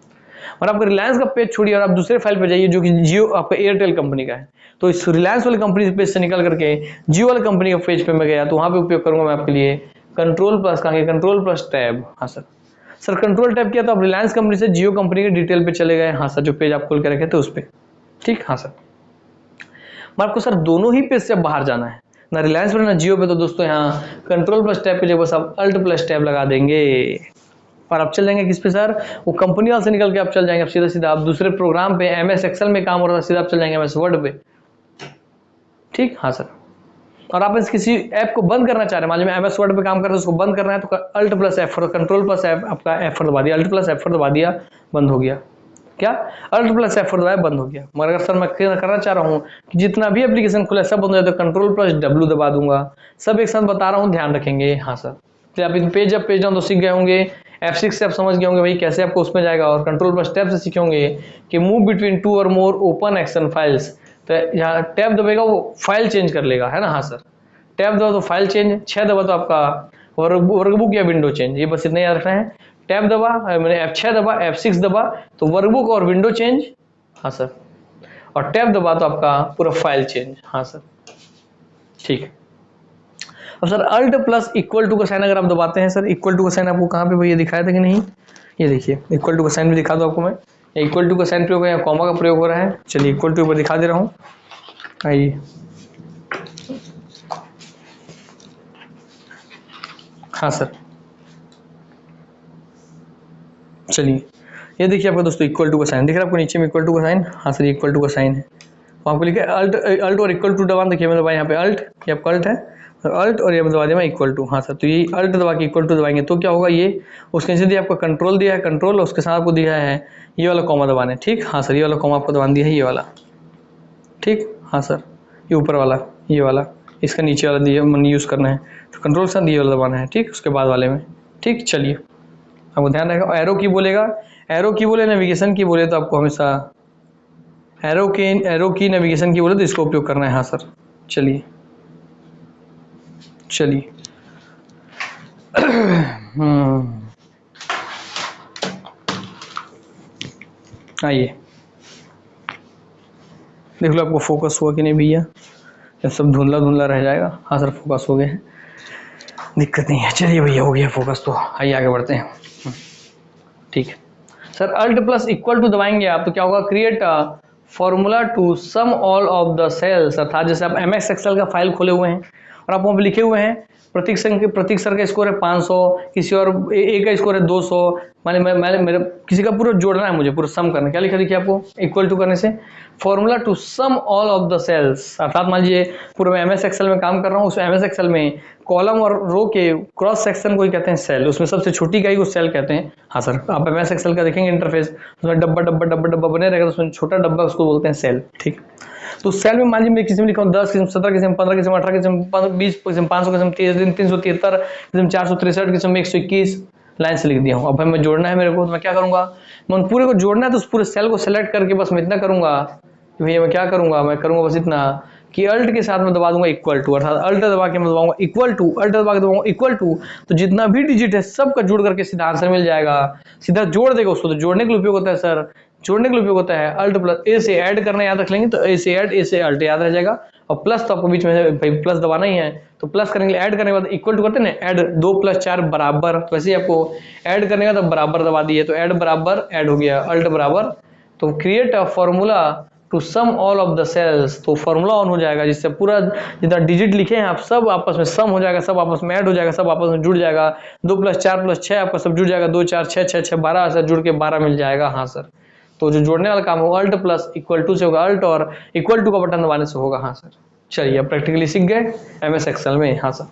और आपका रिलायंस का पेज छोड़िए और आप दूसरे फाइल पे जाइए जो कि जियो आपका एयरटेल कंपनी का है। तो इस रिलायंस वाली कंपनी पेज से निकल करके जियो वाली कंपनी का पेज पे मैं गया, तो वहां पे उपयोग करूंगा मैं आपके लिए कंट्रोल प्लस कहां, कंट्रोल प्लस टैब, हाँ सर। सर कंट्रोल टैब किया तो आप रिलायंस कंपनी से जियो कंपनी के डिटेल पे चले गए, हाँ सर, जो पेज आप खोल के रखे थे उस पे, ठीक, हाँ सर। मैं आपको सर दोनों ही पेज से बाहर जाना है, ना रिलायंस पे ना जियो पे, तो दोस्तों यहाँ कंट्रोल प्लस टैब पे जब बस आप अल्ट प्लस टैब लगा देंगे और आप चल जाएंगे किस पे सर, वो कंपनी वाले से निकल के आप चल जाएंगे, आप सीधा सीधा आप दूसरे प्रोग्राम पे, MS एक्सेल में काम हो रहा था, सीधा आप चल जाएंगे MS वर्ड पे, ठीक, हाँ सर। और आप इस किसी ऐप को बंद करना चाह रहे हैं, मान लीजिए मैं MS वर्ड पे काम कर रहा हूँ, उसको बंद करना है तो alt plus F4, control plus F आपका F4 दबा दिया, अल्ट प्लस F4 दबा दिया, बंद हो गया, क्या, अल्ट प्लस F4 दबाया, बंद हो गया। मगर अगर सर मैं करना चाह रहा हूँ कि जितना भी एप्लीकेशन खुला है सब बंद हो जाए, तो कंट्रोल प्लस W दबा दूंगा। सब एक साथ बता रहा हूँ, ध्यान रखेंगे, हाँ सर। तो आप इन पेज डाउन तो सीख गए होंगे, F6 से आप समझ गए होंगे भाई कैसे आपको उसमें जाएगा, और कंट्रोल प्लस टैब से सीखे होंगे कि मूव बिटवीन 2 और मोर ओपन एक्शन फाइल्स। तो यहाँ टैब दबेगा वो फाइल चेंज कर लेगा, है ना, हाँ सर। टैब दबा तो फाइल चेंज, 6 दबा तो आपका वर्कबुक या विंडो चेंज, ये बस इतना याद रखना है। टैब दबा मैंने F6 दबा, F6 दबा तो वर्कबुक और विंडो चेंज, हाँ सर। और टैब दबा तो आपका पूरा फाइल चेंज, हाँ सर, ठीक। अब sir alt plus equal to का साइन अगर आप दबाते हैं, सर इक्वल टू का साइन आपको कहाँ पे भैया दिखाया था कि नहीं, ये देखिए इक्वल टू का साइन भी दिखा दो आपको मैं, इक्वल टू का साइन प्रयोग है या कॉमा का प्रयोग हो रहा है, चलिए इक्वल टू पर दिखा दे रहा हूँ, आइए, हाँ सर, चलिए ये देखिए आपका दोस्तों इक्वल टू का साइन दिख रहा है आपको नीचे में, इक्वल टू का साइन, हाँ सर इक्वल टू का साइन है। तो आपको लिखा है अल्ट और इक्वल टू दबा, देखिए मैं दबाया यहाँ पे अल्ट, ये आपका अल्ट है, अल्ट और ये दबा दिया मैं इक्वल टू, हाँ सर। तो ये अल्ट दबा के इक्वल टू दबाएंगे तो क्या होगा, ये उसके नीचे दिया आपका कंट्रोल दिया है, कंट्रोल उसके साथ आपको दिया है ये वाला कॉमा दबाने, ठीक, हाँ सर, ये वाला कॉमा आपको दबान दिया है, ये वाला, ठीक, हाँ सर, ये ऊपर वाला, ये वाला, इसका नीचे वाला दिया मैंने यूज़ करना है, तो कंट्रोल के साथ ये वाला दबाना है, ठीक, उसके बाद वाले में, ठीक। चलिए आपको ध्यान रखेगा, एरो की बोलेगा, एरो की बोले, नेविगेशन की बोले तो आपको हमेशा एरो की नेविगेशन की बोले तो इसको उपयोग करना है, हाँ सर। चलिए चलिए आइए देख लो आपको फोकस हुआ कि नहीं भैया, ये सब धुंधला धुंधला रह जाएगा, हाँ सर फोकस हो गया है, दिक्कत नहीं है। चलिए भैया हो गया फोकस, तो आइए आगे बढ़ते हैं, ठीक है sir. Alt plus equal to दबाएंगे आप तो क्या होगा, create formula to sum all of the cells, अर्थात जैसे आप MS एक्सेल का फाइल खोले हुए हैं और आप वहाँ पे लिखे हुए हैं प्रतीक सर का स्कोर है 500, किसी और ए का स्कोर है 200, मैंने मेरे किसी का पूरा जोड़ना है, मुझे पूरा सम करना है, क्या लिखा देखिए आपको इक्वल टू करने से formula to sum all of the cells, अर्थात मान लीजिए पूरा मैं MS एक्सेल में काम कर रहा हूँ, उस MS एक्सेल में कॉलम और रो के क्रॉस सेक्शन को ही कहते हैं सेल, उसमें सबसे छोटी का ही उस सेल कहते हैं, हाँ सर। आप MS एक्सेल का देखेंगे इंटरफेस, उसमें डब्बा डब्बा डब्बा डब्बा बने रहेगा, तो उसमें छोटा डब्बा उसको बोलते हैं सेल, ठीक। तो सेल में मान लीजिए मैं किसी में लिखा हूँ 10 किस्म, 17 किस्म, 15 किस्म, 18 किस्म, 20 किस्म, 500 किस्म, 373 किस्म, 463 किस्म, 121 लाइन से लिख दिया हूँ। अब भाई मैं जोड़ना है मेरे को, तो मैं क्या करूंगा, मैं पूरे को जोड़ना है तो उस पूरे सेल को सेलेक्ट करके बस मैं इतना करूंगा कि भैया मैं क्या करूंगा, मैं करूंगा बस इतना कि अल्ट के साथ में दबा दूंगा इक्वल टू, अर्थात अल्ट दबा के मैं दबाऊंगा इक्वल टू, अल्ट दबा के दबाऊंगा इक्वल टू, तो जितना भी डिजिट है सबका जोड़ करके सीधा आंसर मिल जाएगा, सीधा जोड़ देगा उसको। तो जोड़ने के लिए उपयोग होता है सर, जोड़ने के लिए उपयोग होता है अल्ट प्लस, ए से ऐड करना याद रख लेंगे तो ए से ऐड, ए से अल्ट याद रह जाएगा, और प्लस तो आपको बीच में भाई प्लस दबाना ही है, तो प्लस करेंगे, ऐड करने के बाद इक्वल टू करते हैं ना, ऐड 2 + 4 बराबर, तो वैसे ही आपको ऐड करने का तो बराबर दबा दिए, तो ऐड बराबर ऐड हो गया, अल्ट बराबर, तो create a formula to sum all of the cells, तो फॉर्मूला ऑन हो जाएगा जिससे पूरा जितना डिजिट लिखे हैं आप सब आपस में सम हो जाएगा, सब आपस में ऐड हो जाएगा, सब आपस में जुड़ जाएगा, 2 + 4 + 6 आपका सब जुड़ जाएगा, 2 4 6 6 6 12 ऐसा जुड़ के 12 मिल जाएगा, हाँ सर। तो जो जोड़ने वाला काम होगा अल्ट प्लस इक्वल टू से होगा, अल्ट और इक्वल टू का बटन दबाने से होगा, हाँ सर। चलिए अब प्रैक्टिकली सीख गए MS एक्सेल में, हाँ सर।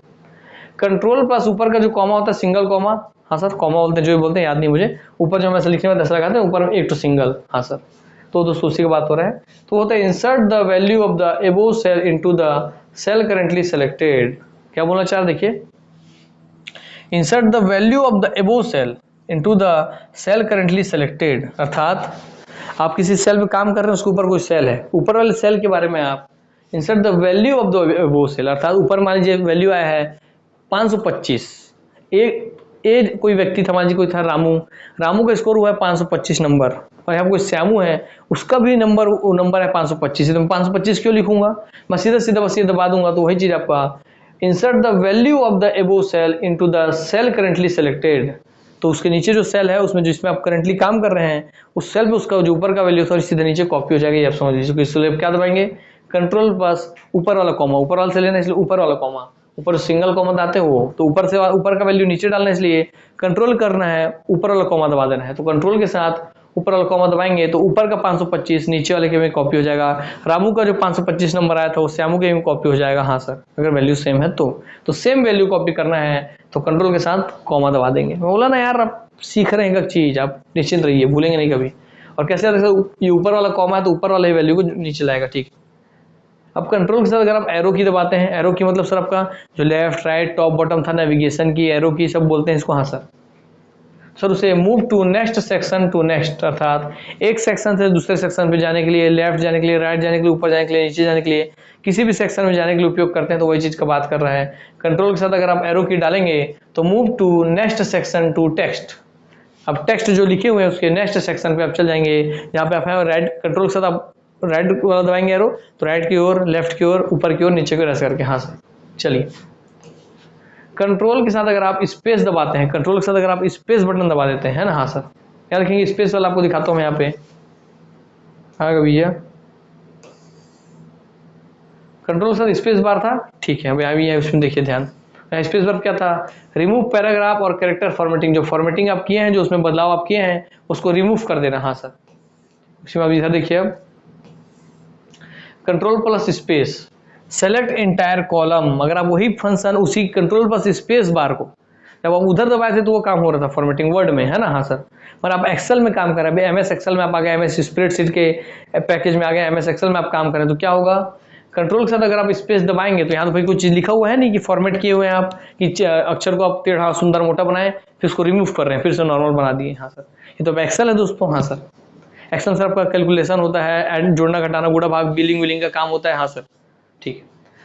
कंट्रोल प्लस ऊपर का जो कॉमा होता है सिंगल कॉमा, हाँ सर, कॉमा बोलते हैं जो बोलते हैं याद नहीं मुझे, ऊपर जो हम ऐसे लिखने में 10 लगाते हैं, ऊपर एक तो सिंगल, हाँ सर। तो दोस्तों उसी की बात हो रहा है, तो होता है insert the value of the above cell into the cell currently selected, क्या बोलना चाह रहे देखिए, insert the value of the above cell into the cell currently selected, अर्थात आप किसी सेल में काम कर रहे हैं, उसके ऊपर कोई सेल है, ऊपर वाले सेल के बारे में आप insert the value of the above cell, अर्थात ऊपर मान लीजिए वैल्यू आया है 525। एक कोई व्यक्ति था, मान लीजिए कोई था रामू का स्कोर हुआ है 525 नंबर, और यहाँ कोई श्यामू है उसका भी नंबर है 525, तो मैं 525 क्यों लिखूंगा, मैं सीधा सीधा बस ये दबा दूंगा, तो वही चीज आपका insert the value of the above cell into the cell currently selected, तो उसके नीचे जो सेल है उसमें जिसमें आप करंटली काम कर रहे हैं उस सेल पे उसका जो ऊपर का वैल्यू था सीधे नीचे कॉपी हो जाएगा, ये आप समझ लीजिए। इसलिए क्या दबाएंगे, कंट्रोल प्लस ऊपर वाला कॉमा, ऊपर वाले से लेना इसलिए ऊपर वाला कॉमा, ऊपर सिंगल कॉमा आते हो तो ऊपर से ऊपर का वैल्यू नीचे डालना, इसलिए कंट्रोल करना है ऊपर वाला कॉमा दबा देना है, तो कंट्रोल के साथ ऊपर वाला कॉमा दबाएंगे तो ऊपर का 525 नीचे वाले के में कॉपी हो जाएगा। रामू का जो 525 नंबर आया था वो श्यामू के में कॉपी हो जाएगा। हाँ सर, अगर वैल्यू सेम है तो सेम वैल्यू कॉपी करना है तो कंट्रोल के साथ कॉमा दबा देंगे। मैं बोला ना यार, आप सीख रहे हैं एक चीज, आप निश्चिंत रहिए, भूलेंगे नहीं कभी। और कैसे ये ऊपर वाला कॉमा है तो ऊपर वाले वैल्यू को नीचे लाएगा, ठीक। अब कंट्रोल के साथ अगर आप एरो की दबाते हैं, एरो की मतलब सर आपका जो लेफ्ट राइट टॉप बॉटम था नेविगेशन की एरो की सब बोलते हैं इसको। हाँ सर उसे move to next section to next, अर्थात एक सेक्शन से दूसरे सेक्शन पे जाने के लिए, लेफ्ट जाने के लिए, राइट जाने के लिए, ऊपर जाने के लिए, नीचे जाने के लिए, किसी भी सेक्शन में जाने के लिए उपयोग करते हैं, तो वही चीज का बात कर रहा है। कंट्रोल के साथ अगर आप एरो की डालेंगे तो move to next section to text, अब टेक्स्ट जो लिखे हुए हैं उसके नेक्स्ट सेक्शन पे आप चल जाएंगे। यहाँ पे आप राइट कंट्रोल के साथ आप राइट वाला दबाएंगे एरो तो राइट की ओर, लेफ्ट की ओर, ऊपर की ओर, नीचे की ओर ऐसे करके। हाँ सर चलिए, कंट्रोल के साथ अगर आप स्पेस दबाते हैं, कंट्रोल के साथ अगर आप स्पेस बटन दबा देते हैं ना, हाँ सर याद रखेंगे स्पेस वाला आपको दिखाता हूँ मैं यहाँ पे। हाँ भैया, कंट्रोल के साथ स्पेस बार था, ठीक है अभी उसमें देखिए ध्यान, स्पेस बार क्या था, रिमूव पैराग्राफ और कैरेक्टर फॉर्मेटिंग, जो फॉर्मेटिंग आप किए हैं, जो उसमें बदलाव आप किए हैं उसको रिमूव कर देना। हाँ सर, उसमें अभी इधर देखिए, अब control plus space select entire column, अगर आप वही फंक्शन उसी कंट्रोल प्लस स्पेस बार को जब आप उधर दबाए थे तो वो काम हो रहा था फॉर्मेटिंग वर्ड में, है ना। हाँ सर, पर आप एक्सेल में काम कर रहे हैं, एमएस एक्सेल में आप आ गए, एमएस स्प्रेडशीट के पैकेज में आ गए, एमएस एक्सेल में आप काम करें तो क्या होगा, कंट्रोल के साथ अगर आप स्पेस दबाएंगे तो यहाँ तो भाई कुछ चीज लिखा हुआ है नहीं कि फॉर्मेट किए हुए हैं आप, कि अक्षर को आप टेढ़ा सुंदर मोटा बनाए फिर उसको रिमूव कर रहे हैं, फिर से नॉर्मल बना दिए। हाँ सर, ये तो एक्सेल है दोस्तों। हाँ सर, एक्सेल सर आपका कैलकुलेशन होता है, एड जोड़ना घटाना गुणा भाग बिलिंग विलिंग का काम होता है। हाँ सर ठीक है,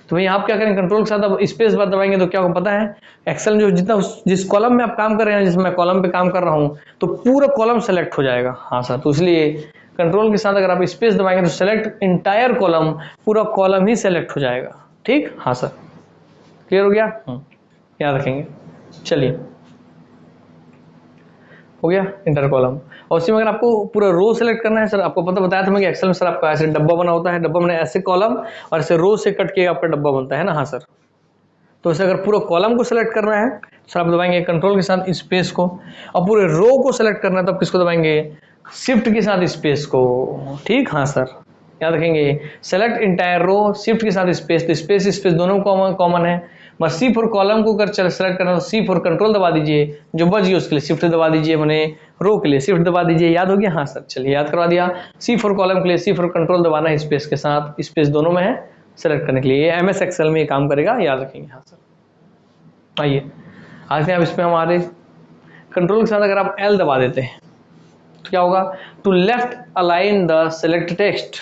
तो भाई आप क्या करें, कंट्रोल के साथ अब स्पेस बार दबाएंगे तो क्या होगा पता है, एक्सेल जो जितना जिस कॉलम में आप काम कर रहे हैं, जिसमें कॉलम पे काम कर रहा हूं तो पूरा कॉलम सेलेक्ट हो जाएगा। हाँ सर, तो इसलिए कंट्रोल के साथ अगर आप स्पेस दबाएंगे तो सेलेक्ट इंटायर कॉलम, पूरा कॉलम ही सेलेक्ट हो जाएगा, ठीक। हाँ सर, क्लियर हो गया, याद रखेंगे। चलिए, हो गया इंटर कॉलम। और उसी में अगर आपको पूरा रो सेलेक्ट करना है, सर आपको पता बताया था मैं कि एक्सेल में सर आपका ऐसे डब्बा बना होता है, डब्बा में ऐसे कॉलम और ऐसे रो से कट के आपका डब्बा बनता है ना। हाँ सर, तो इसे अगर पूरा कॉलम को सेलेक्ट करना है सर आप दबाएंगे कंट्रोल के साथ स्पेस को, और पूरे रो को सेलेक्ट करना है तो आप किसको दबाएंगे, शिफ्ट के साथ स्पेस को, ठीक। हाँ सर, याद रखेंगे सेलेक्ट इंटायर रो, शिफ्ट के साथ स्पेस, तो स्पेस स्पेस दोनों कॉमन है, बस सी फॉर कॉलम को कर सेलेक्ट करना तो सी फॉर कंट्रोल दबा दीजिए, जो बच गई उसके लिए शिफ्ट दबा दीजिए, मैंने रो के लिए शिफ्ट दबा दीजिए। याद हो गया। हाँ सर, चलिए याद करवा दिया, सी फॉर कॉलम के लिए सी फॉर कंट्रोल दबाना है, स्पेस के साथ, स्पेस दोनों में है सेलेक्ट करने के लिए, ये एमएस एक्सेल में ये काम करेगा, याद रखेंगे। हाँ सर, आइए आते हैं अब इसमें हमारे कंट्रोल के साथ अगर आप एल दबा देते हैं तो क्या होगा, to left align the select text,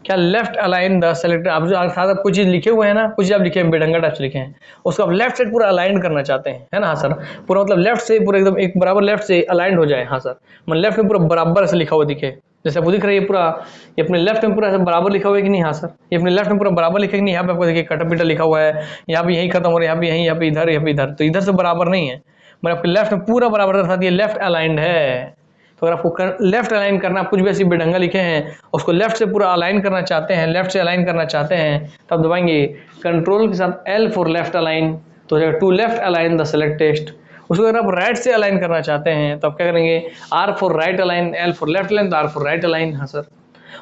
क्या लेफ्ट अलाइन द सेलेक्ट, आप जो साथ आप कुछ चीज लिखे हुए हैं ना, कुछ आप लिखे हैं बेढंगा टाइप से लिखे हैं, उसको आप लेफ्ट साइड पूरा अलाइन करना चाहते हैं, है ना। हाँ सर, पूरा मतलब लेफ्ट से पूरा एकदम एक बराबर लेफ्ट से अलाइंड हो जाए। हाँ सर, मतलब लेफ्ट में पूरा बराबर से लिखा हुआ दिखे, जैसे आपको दिख रहा है ये पूरा, ये अपने लेफ्ट में पूरा ऐसे बराबर लिखा हुआ है कि नहीं। हाँ सर, ये अपने लेफ्ट में पूरा बराबर लिखा है कि नहीं, यहाँ पे आपको देखिए कटा पिटा लिखा हुआ है, यहाँ पे यही खत्म हो रहा है, यहाँ पे यहीं, यहाँ पे इधर, यहाँ पे इधर, तो इधर से बराबर नहीं है, मतलब आपके लेफ्ट में पूरा बराबर था, ये लेफ्ट अलाइंड है। तो अगर आपको लेफ्ट अलाइन करना, कुछ भी ऐसी बेढंगा लिखे हैं उसको लेफ्ट से पूरा अलाइन करना चाहते हैं, लेफ्ट से अलाइन करना चाहते हैं, तब दबाएंगे कंट्रोल के साथ एल फॉर लेफ्ट अलाइन, तो to left align the select text. उसको अगर आप राइट से अलाइन करना चाहते हैं तो आप क्या करेंगे, R for right align, L for left align, तो आर फॉर राइट अलाइन। हाँ सर,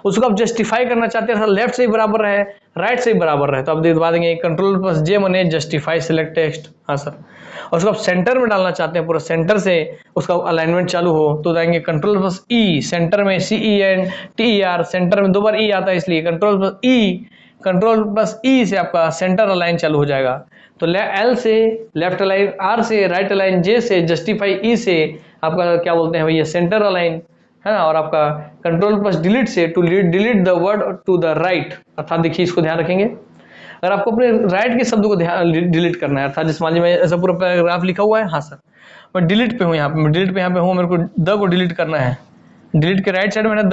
उसको आप जस्टिफाई करना चाहते हैं लेफ्ट से ही बराबर रहे, राइट से ही बराबर रहे, तो आप दबा देंगे कंट्रोल प्लस जे मने जस्टिफाई सेलेक्ट टेक्स्ट। हाँ सर, और उसको आप सेंटर में डालना चाहते हैं, पूरा सेंटर से उसका अलाइनमेंट चालू हो तो जाएंगे कंट्रोल प्लस ई, सेंटर में CENTER, सेंटर में 2 बार ई आता है इसलिए कंट्रोल प्लस ई से आपका सेंटर अलाइन चालू हो जाएगा। तो एल से लेफ्ट अलाइन, आर से राइट अलाइन, जे से जस्टिफाई, ई से आपका क्या बोलते हैं भैया सेंटर अलाइन, है ना। और आपका कंट्रोल प्लस डिलीट से to delete the word to the right, अर्थात देखिए इसको ध्यान रखेंगे, अगर आपको अपने राइट के शब्द को ध्यान डिलीट करना है, अर्थात जिस मान लीजिए मैं ऐसा पूरा पैराग्राफ लिखा हुआ है, हाँ सर मैं डिलीट पे हूँ, यहाँ पे मैं डिलीट पे यहाँ पे हूँ, मेरे को द को डिलीट करना है, डिलीट के राइट साइड में है ना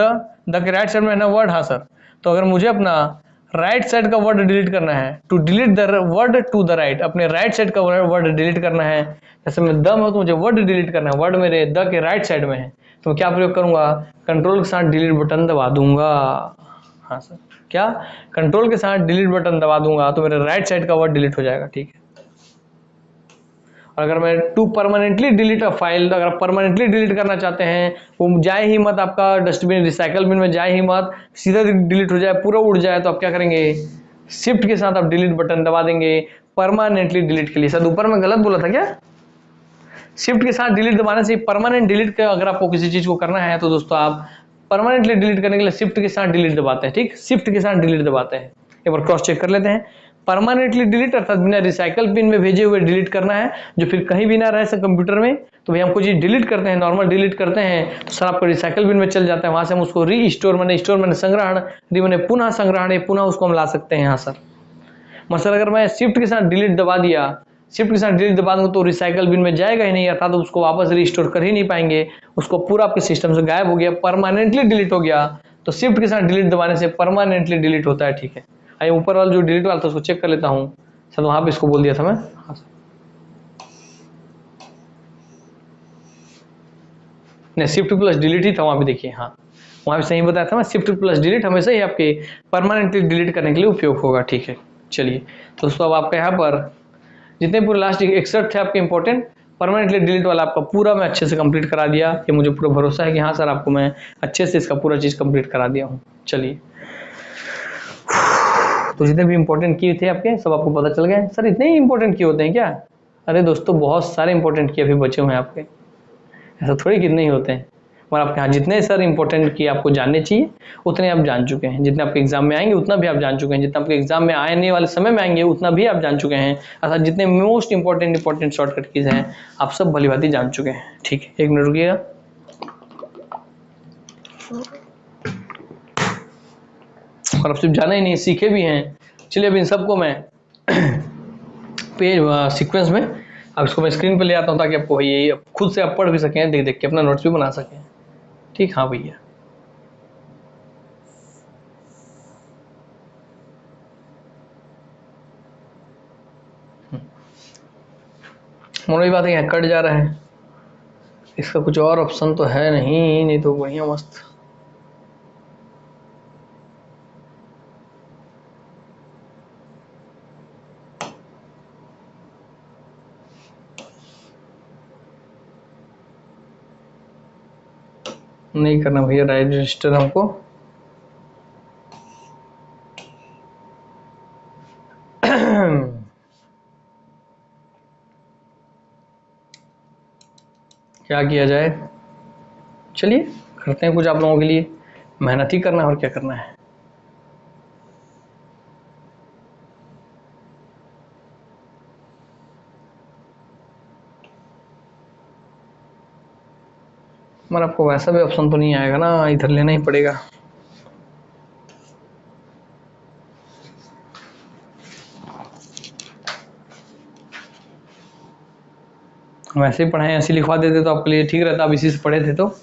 द के राइट साइड में है ना वर्ड, हाँ सर। तो अगर मुझे अपना राइट साइड का वर्ड डिलीट करना है, to delete the word to the right, अपने राइट साइड का वर्ड डिलीट करना है, जैसे मैं द में हूं तो मुझे वर्ड डिलीट करना है, वर्ड मेरे द के राइट साइड में है, तो मैं क्या प्रयोग करूंगा, कंट्रोल के साथ डिलीट बटन दबा दूंगा। हाँ सर, क्या कंट्रोल के साथ डिलीट बटन दबा दूंगा तो मेरे राइट साइड का वर्ड डिलीट हो जाएगा, ठीक है। और अगर मैं to permanently delete a file, अगर आप परमानेंटली डिलीट करना चाहते हैं, वो जाए ही मत, आपका डस्टबिन रिसाइकल बिन में जाए ही मत, सीधा डिलीट हो जाए, पूरा उड़ जाए, तो आप क्या करेंगे, शिफ्ट के साथ आप डिलीट बटन दबा देंगे परमानेंटली डिलीट के लिए। सर ऊपर में गलत बोला था क्या, शिफ्ट के साथ डिलीट दबाने से परमानेंट डिलीट का अगर आपको किसी चीज को करना है तो दोस्तों आप परमानेंटली डिलीट करने के लिए शिफ्ट के साथ डिलीट दबाते हैं, ठीक, शिफ्ट के साथ डिलीट दबाते हैं। एक बार क्रॉस चेक कर लेते हैं, परमानेंटली डिलीट अर्थात बिना रिसाइकल पिन में भेजे हुए डिलीट करना है, जो फिर कहीं भी ना रहे सब कंप्यूटर में, तो भैया हम कोई चीज डिलीट करते हैं, नॉर्मल डिलीट करते हैं तो सर आपको रिसाइकल बिन में चल जाता है, वहां से हम उसको री स्टोर मैंने संग्रहण, री मैंने पुनः संग्रहण, पुनः उसको हम ला सकते हैं यहाँ सर। मसलन अगर मैं शिफ्ट के साथ डिलीट दबा दिया, शिफ्ट के साथ डिलीट दबा दूंगा तो रिसाइकल बिन में जाएगा ही नहीं, अर्थात तो उसको वापस रिस्टोर कर ही नहीं पाएंगे, उसको पूरा आपके सिस्टम से गायब हो गया, परमानेंटली डिलीट हो गया। तो शिफ्ट के साथ डिलीट दबाने से परमानेंटली डिलीट होता है, ठीक है। आइए ऊपर वाला जो डिलीट वाला था उसको चेक कर लेता हूँ, सर वहां पे इसको बोल दिया था मैं, हाँ नहीं शिफ्ट प्लस डिलीट ही था वहां पे, देखिए हाँ वहां पे सही बताया था मैं, शिफ्ट प्लस डिलीट हमेशा ही आपके परमानेंटली डिलीट करने के लिए उपयोग होगा, ठीक है। चलिए तो दोस्तों अब आपका यहाँ पर जितने पूरे लास्ट 61 थे आपके इंपॉर्टेंट, परमानेंटली डिलीट वाला आपका पूरा मैं अच्छे से कंप्लीट करा दिया, ये मुझे पूरा भरोसा है कि हाँ सर आपको मैं अच्छे से इसका पूरा चीज़ कंप्लीट करा दिया हूँ। चलिए तो जितने भी इंपॉर्टेंट की थे आपके सब आपको पता चल गए। सर इतने ही इंपॉर्टेंट की होते हैं क्या, अरे दोस्तों बहुत सारे इंपॉर्टेंट की अभी बचे हुए हैं आपके, ऐसा थोड़ी कितने ही होते हैं, और आपके यहाँ जितने सर इंपॉर्टेंट की आपको जानने चाहिए उतने आप जान चुके हैं, जितने आपके एग्जाम में आएंगे उतना भी आप जान चुके हैं, जितना आपके एग्जाम में आने वाले समय में आएंगे उतना भी आप जान चुके हैं, अर्थात जितने मोस्ट इंपॉर्टेंट शॉर्टकट कीज हैं आप सब भली भांति जान चुके हैं, ठीक है। एक मिनट रुकिएगा, और आप सिर्फ जाना ही नहीं सीखे भी हैं। चलिए अब इन सबको मैं पेज सीक्वेंस में अब इसको मैं स्क्रीन पे ले आता हूँ ताकि आपको ये खुद से आप पढ़ भी सकें, देख देख के अपना नोट्स भी बना सकें, ठीक। हाँ भैया मोड़ी बात है, यहाँ कट जा रहा है, इसका कुछ और ऑप्शन तो है नहीं, नहीं तो बढ़िया मस्त नहीं करना भैया राइट रजिस्टर हमको। क्या किया जाए, चलिए करते हैं कुछ आप लोगों के लिए, मेहनत ही करना है और क्या करना है। मगर आपको वैसा भी ऑप्शन तो नहीं आएगा ना, इधर लेना ही पड़ेगा। हम ऐसे ही पढ़ाएं, ऐसे लिखवा देते तो आपके लिए ठीक रहता, आप इसी से पढ़े थे तो।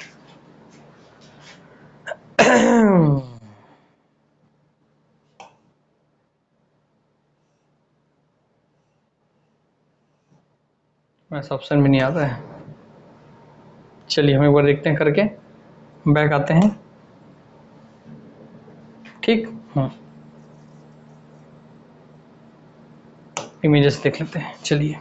ऐसा ऑप्शन भी नहीं आता है। चलिए हम एक बार देखते हैं करके, बैक आते हैं, ठीक। इमेजेस देख लेते हैं, चलिए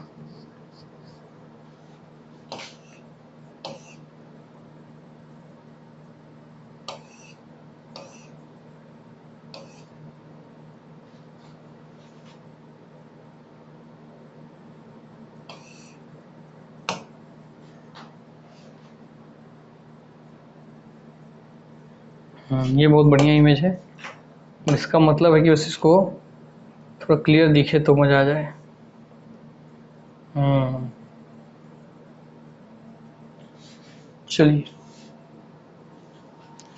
ये बहुत बढ़िया इमेज है, इसका मतलब है कि बस इसको थोड़ा क्लियर दिखे तो मजा आ जाए। चलिए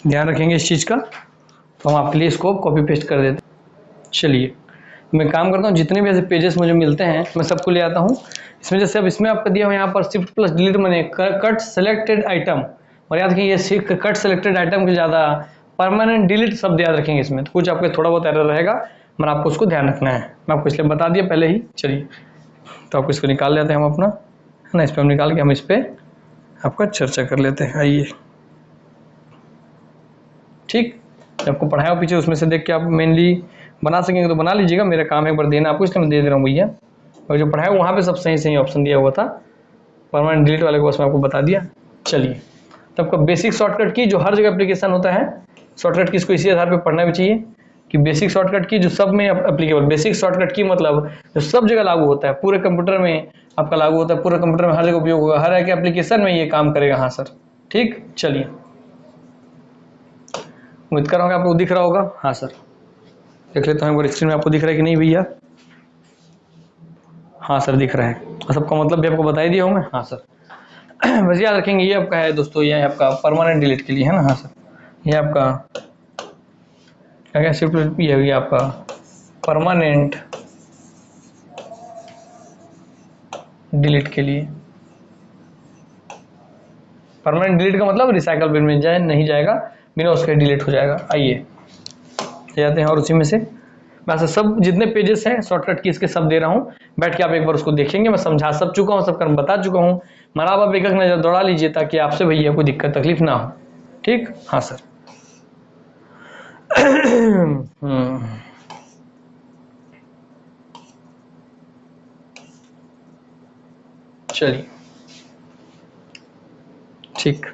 ध्यान रखेंगे इस चीज़ का। तो हम आपके लिए इसको कॉपी पेस्ट कर देते हैं। चलिए मैं काम करता हूँ, जितने भी ऐसे पेजेस मुझे मिलते हैं मैं सबको ले आता हूँ। इसमें जैसे अब इसमें आपका दिया हुआ यहाँ पर शिफ्ट प्लस डिलीट मैंने कट सेलेक्टेड आइटम, और याद रखिए ये कट सेलेक्टेड आइटम के ज़्यादा परमानेंट डिलीट शब्द याद रखेंगे इसमें, तो कुछ आपके थोड़ा बहुत एरर रहेगा, मगर आपको उसको ध्यान रखना है। मैं आपको इसलिए बता दिया पहले ही। चलिए तो आपको इसको निकाल लेते हैं हम अपना, है ना। इस पर हम निकाल के हम इस पर आपका चर्चा कर लेते हैं। आइए ठीक, आपको पढ़ाया हो पीछे उसमें से देख के आप मेनली बना सकेंगे तो बना लीजिएगा, मेरा काम है एक बार देना आपको, इसलिए मैं दे रहा हूँ भैया। और जो पढ़ाया वहाँ पे सब सही सही ऑप्शन दिया हुआ था, परमानेंट डिलीट वाले को बस मैं आपको बता दिया। चलिए तब का बेसिक शॉर्टकट की जो हर जगह एप्लीकेशन होता है, शॉर्टकट की इसको इसी आधार पर पढ़ना भी चाहिए कि बेसिक शॉर्टकट की जो सब में एप्लीकेबल, बेसिक शॉर्टकट की मतलब जो सब जगह लागू होता है, पूरे कंप्यूटर में आपका लागू होता है, पूरे कंप्यूटर में हर जगह उपयोग होगा, हर एक एप्लीकेशन में ये काम करेगा। हाँ सर ठीक। चलिए उम्मीद कर रहा हूँ आपको दिख रहा होगा। हाँ सर देख लेते हैं एक बार स्क्रीन में आपको दिख रहा है कि नहीं भैया। हाँ सर दिख रहा है, और सबका मतलब भी आपको बता ही दिया हूँ मैं। हाँ सर बस याद रखेंगे ये आपका है दोस्तों, ये आपका परमानेंट डिलीट के लिए है ना। हाँ सर ये आपका क्या क्या शिफ्ट, ये आपका परमानेंट डिलीट के लिए। परमानेंट डिलीट का मतलब रिसाइकल बिन में जाए नहीं जाएगा, बिना उसके डिलीट हो जाएगा। आइए जाते हैं और उसी में से मैं ऐसे सब जितने पेजेस हैं शॉर्टकट की इसके सब दे रहा हूँ, बैठ के आप एक बार उसको देखेंगे। मैं समझा सब चुका हूँ, सब कर्म बता चुका हूँ, मगर आप एक एक नज़र दौड़ा लीजिए ताकि आपसे भैया कोई दिक्कत तकलीफ ना हो। ठीक। हाँ सर चलिए ठीक।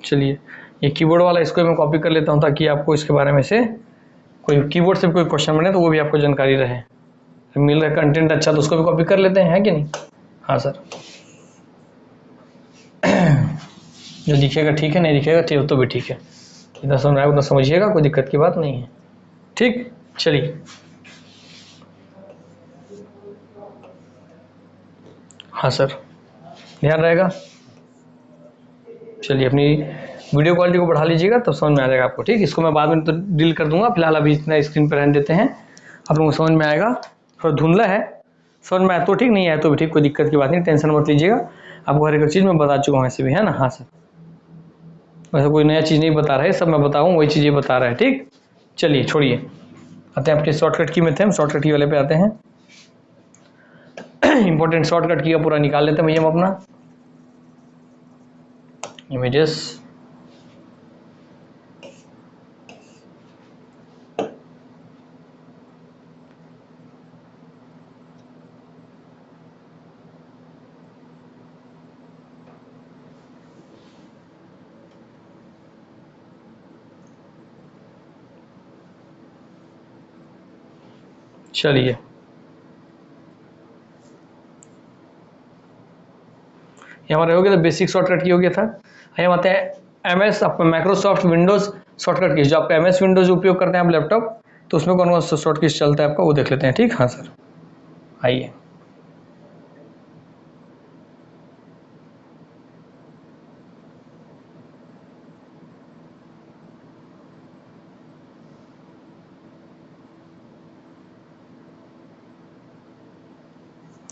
चलिए ये कीबोर्ड वाला इसको मैं कॉपी कर लेता हूँ ताकि आपको इसके बारे में से कोई कीबोर्ड से कोई क्वेश्चन बने तो वो भी आपको जानकारी रहे। मिल रहा है कंटेंट अच्छा तो उसको भी कॉपी कर लेते हैं, है कि नहीं। हाँ सर जो दिखेगा ठीक है, नहीं दिखेगा ठीक तो भी ठीक है, जितना समझ आए उतना समझिएगा, कोई दिक्कत की बात नहीं है। ठीक। चलिए हाँ सर ध्यान रहेगा। चलिए अपनी वीडियो क्वालिटी को बढ़ा लीजिएगा तब समझ में आ जाएगा आपको। ठीक, इसको मैं बाद में तो डील कर दूंगा, फिलहाल अभी इतना स्क्रीन पर रहने देते हैं, आप लोगों को समझ में आएगा। थोड़ा धुंधला है, समझ में आया तो ठीक, नहीं आया तो भी ठीक, कोई दिक्कत की बात नहीं, टेंशन मत लीजिएगा। आपको हर एक चीज़ मैं बता चुका हूँ ऐसे भी, है ना। हाँ सर वैसे कोई नया चीज़ नहीं बता रहा है, सब मैं बताऊँ वही चीज़ें बता रहा है। ठीक चलिए छोड़िए, आते हैं आपके शॉर्टकट की में थे, हम शॉर्टकट की वाले पे आते हैं। इंपॉर्टेंट शॉर्टकट की का पूरा निकाल लेते हैं भैया हम अपना इमेजेस। चलिए ये हमारा हो गया था, बेसिक शॉर्टकट की हो गया था। हम आते हैं MS आपका माइक्रोसॉफ्ट विंडोज शॉर्टकट की, जो आप MS विंडोज उपयोग करते हैं आप लैपटॉप, तो उसमें कौन कौन सा शॉर्टकट चलता है आपका वो देख लेते हैं। ठीक। हाँ सर आइए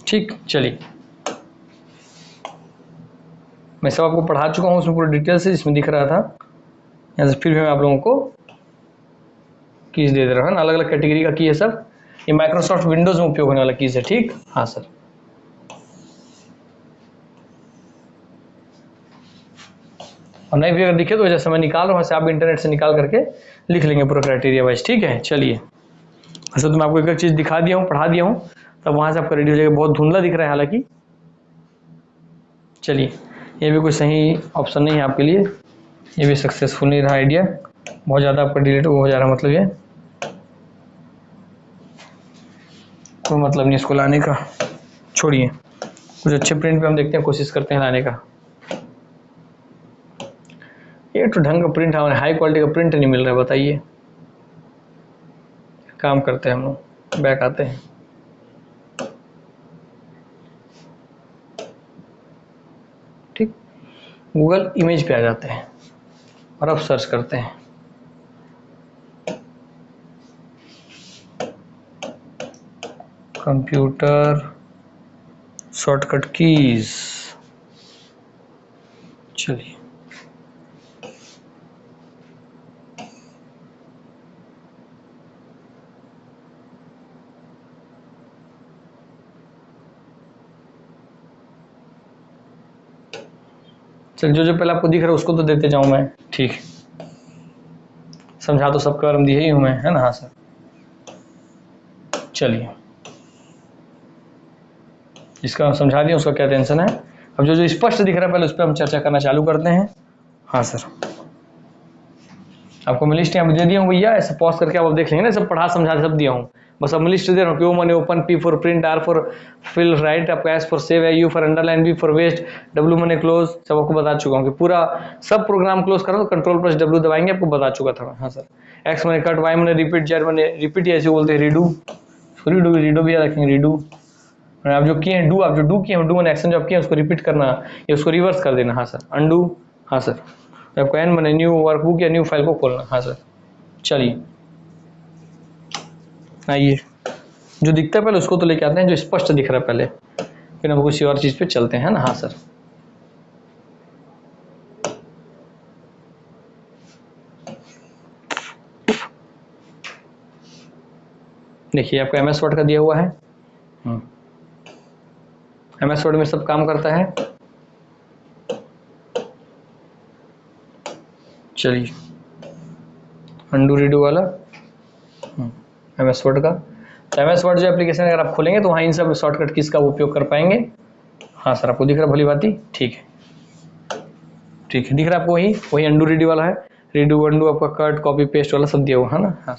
ठीक। चलिए मैं सब आपको पढ़ा चुका हूँ उसमें पूरी डिटेल से, जिसमें दिख रहा था। यहाँ से फिर भी मैं आप लोगों को कीज दे दे रहा हूँ, अलग अलग कैटेगरी का की है सब, ये माइक्रोसॉफ्ट विंडोज में उपयोग होने वाला कीज है। ठीक। हाँ सर और नहीं भी अगर दिखे तो जैसे मैं निकाल रहा हूँ, आप इंटरनेट से निकाल करके लिख लेंगे पूरा क्राइटेरिया वाइज। ठीक है चलिए वैसे तो मैं आपको एक चीज़ दिखा दिया हूँ, पढ़ा दिया हूँ, तब वहाँ से आपका रेडी हो जाएगा। बहुत धुंधला दिख रहा है हालांकि। चलिए ये भी कोई सही ऑप्शन नहीं है आपके लिए, ये भी सक्सेसफुल नहीं रहा आइडिया, बहुत ज़्यादा आपका डिलीट हो जा रहा है मतलब ये। कोई मतलब नहीं इसको लाने का, छोड़िए। कुछ अच्छे प्रिंट पे हम देखते हैं, कोशिश करते हैं लाने का। ये तो ढंग का प्रिंट, हमारे हाई क्वालिटी का प्रिंट नहीं मिल रहा है, बताइए। काम करते हैं हम लोग, बैक आते हैं। ठीक, गूगल इमेज पे आ जाते हैं और अब सर्च करते हैं। कंप्यूटर शॉर्टकट कीज, चलिए। चल, जो जो पहले आपको दिख रहा है उसको तो देते जाऊं मैं, ठीक। समझा तो सबके बारे में दिया ही हूं मैं, है ना। हाँ सर, चलिए। जिसका हम समझा दिया उसका क्या टेंशन है। अब जो जो स्पष्ट दिख रहा है पहले उस पर हम चर्चा करना चालू करते हैं। हाँ सर, आपको मैं लिस्ट यहाँ पे दे दिया हूँ भैया, ऐसे पॉज करके आप देख लेंगे ना, सब पढ़ा समझा सब दिया हूँ। बस अब मैं लिस्ट दे रहा हूँ। क्यू मैंने open, P for print, R for fill right, आपका एस फॉर सेव है, U for underline, B for west, W मैंने क्लोज, सब आपको बता चुका हूँ कि पूरा सब प्रोग्राम क्लोज करो तो कंट्रोल प्लस डब्ल्यू दबाएंगे, आपको बता चुका था मैं। हाँ सर, एक्स मैंने कट, वाई मैंने रिपीट, जेड मैंने रिपीट, ऐसे बोलते हैं रीडू, रीडू रीडू भी याद रखेंगे, रीडू। आप जो किए हैं डू, आप जो डू किए हैं, डू मैंने एक्शन जो आप किए उसको रिपीट करना या उसको रिवर्स कर देना। हाँ सर, अंडू। हाँ सर, आपको एन मैंने न्यू वर्कबुक या न्यू फाइल को खोलना। हाँ सर, चलिए। आइए, जो दिखता है पहले उसको तो लेके आते हैं, जो स्पष्ट दिख रहा है पहले, फिर हम किसी और चीज पे चलते हैं ना। हाँ सर, देखिए आपको एमएस वर्ड का दिया हुआ है। एमएस वर्ड में सब काम करता है। चलिए, अंडू रीडू वाला एमएस वर्ड का। तो एमएस वर्ड जो एप्लीकेशन अगर आप खोलेंगे तो वहाँ इन सब शॉर्टकट कीज का उपयोग कर पाएंगे। हाँ सर, आपको दिख रहा है भली बात ही, ठीक है। ठीक है, दिख रहा है आपको, वही वही अंडू रीडू वाला है। रीडू अंडू आपका कट कॉपी पेस्ट वाला सब दिया हुआ है ना। हाँ,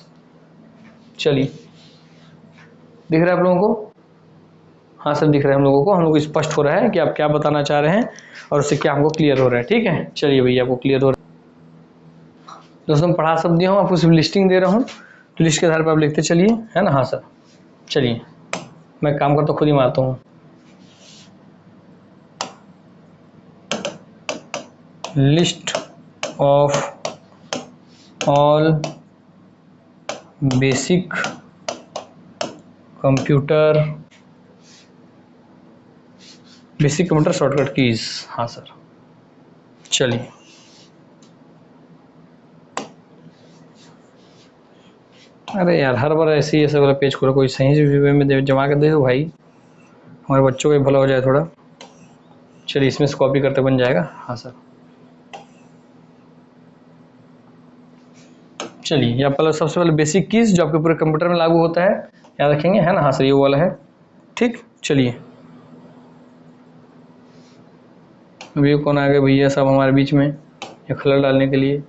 चलिए, दिख रहा है आप लोगों को। हाँ सर, दिख रहा है हम लोगों को, हम लोग स्पष्ट हो रहा है कि आप क्या बताना चाह रहे हैं और उससे क्या हमको क्लियर हो रहा है। ठीक है, चलिए भैया, आपको क्लियर हो रहा है। दोस्तों, पढ़ा सब दिया हूँ, आपको सिर्फ लिस्टिंग दे रहा हूँ, तो लिस्ट के आधार पर आप लिखते चलिए, है ना। हाँ सर, चलिए, मैं काम करता खुद ही मारता हूँ। List of all basic computer shortcut keys. हाँ सर, चलिए। अरे यार, हर बार ऐसे ही ऐसे वाला पेज खोलो, कोई सही से वे में जमा कर दे दो भाई, हमारे बच्चों का भी भला हो जाए थोड़ा। चलिए, इसमें से कॉपी करते बन जाएगा। हाँ सर, चलिए, यहाँ पहले सबसे पहले बेसिक कीज जो आपके पूरे कंप्यूटर में लागू होता है, याद रखेंगे, है ना। हाँ सर, ये वाला है। ठीक, चलिए। अभी कौन आ गए भैया साहब हमारे बीच में ये खलल डालने के लिए।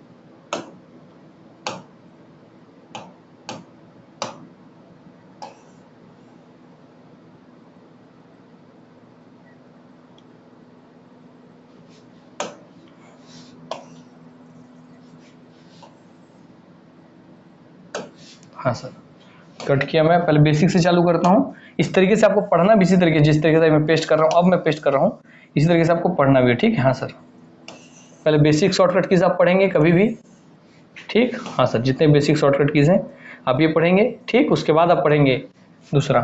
हाँ सर, कट किया। मैं पहले बेसिक से चालू करता हूँ। इस तरीके से आपको पढ़ना भी, इसी तरीके जिस तरीके से मैं पेस्ट कर रहा हूँ, अब मैं पेस्ट कर रहा हूँ, इसी तरीके से आपको पढ़ना भी है। ठीक है। हाँ सर, पहले बेसिक शॉर्टकट कीज आप पढ़ेंगे कभी भी। ठीक। हाँ सर, जितने बेसिक शॉर्टकट कीज हैं आप ये पढ़ेंगे। ठीक, उसके बाद आप पढ़ेंगे दूसरा।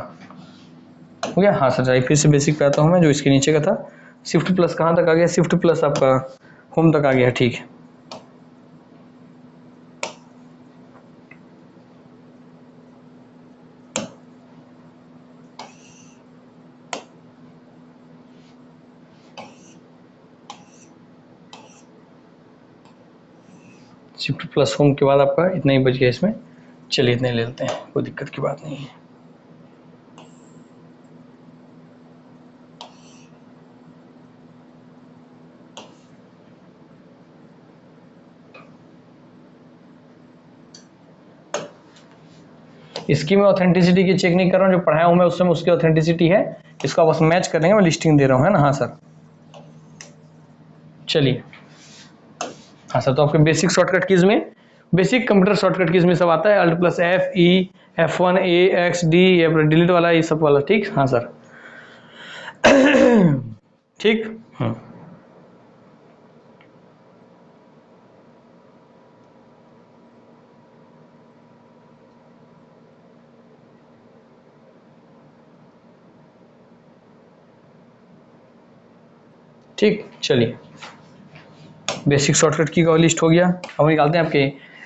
हो गया। हाँ सर, फिर से बेसिक पे आता हूँ मैं, जो इसके नीचे का था। शिफ्ट प्लस कहाँ तक आ गया? शिफ्ट प्लस आपका होम तक आ गया। ठीक है, शिफ्ट प्लस होम के बाद आपका इतना ही बच गया इसमें। चलिए, इतने ले लेते हैं, कोई दिक्कत की बात नहीं है। इसकी मैं ऑथेंटिसिटी की चेक नहीं कर रहा हूँ, जो पढ़ाया हूँ मैं उसमें उसकी ऑथेंटिसिटी है, इसको बस मैच करने का मैं लिस्टिंग दे रहा हूँ, है ना। हाँ सर, चलिए। हाँ सर, तो आपके बेसिक शॉर्टकट कीज में, बेसिक कंप्यूटर शॉर्टकट कीज में सब आता है, alt plus F, E, F1, A, X, D, या डिलीट वाला, ये सब वाला, ठीक। हाँ सर, ठीक। ठीक, चलिए, बेसिक शॉर्टकट की का लिस्ट हो गया। अब निकालते हैं आपके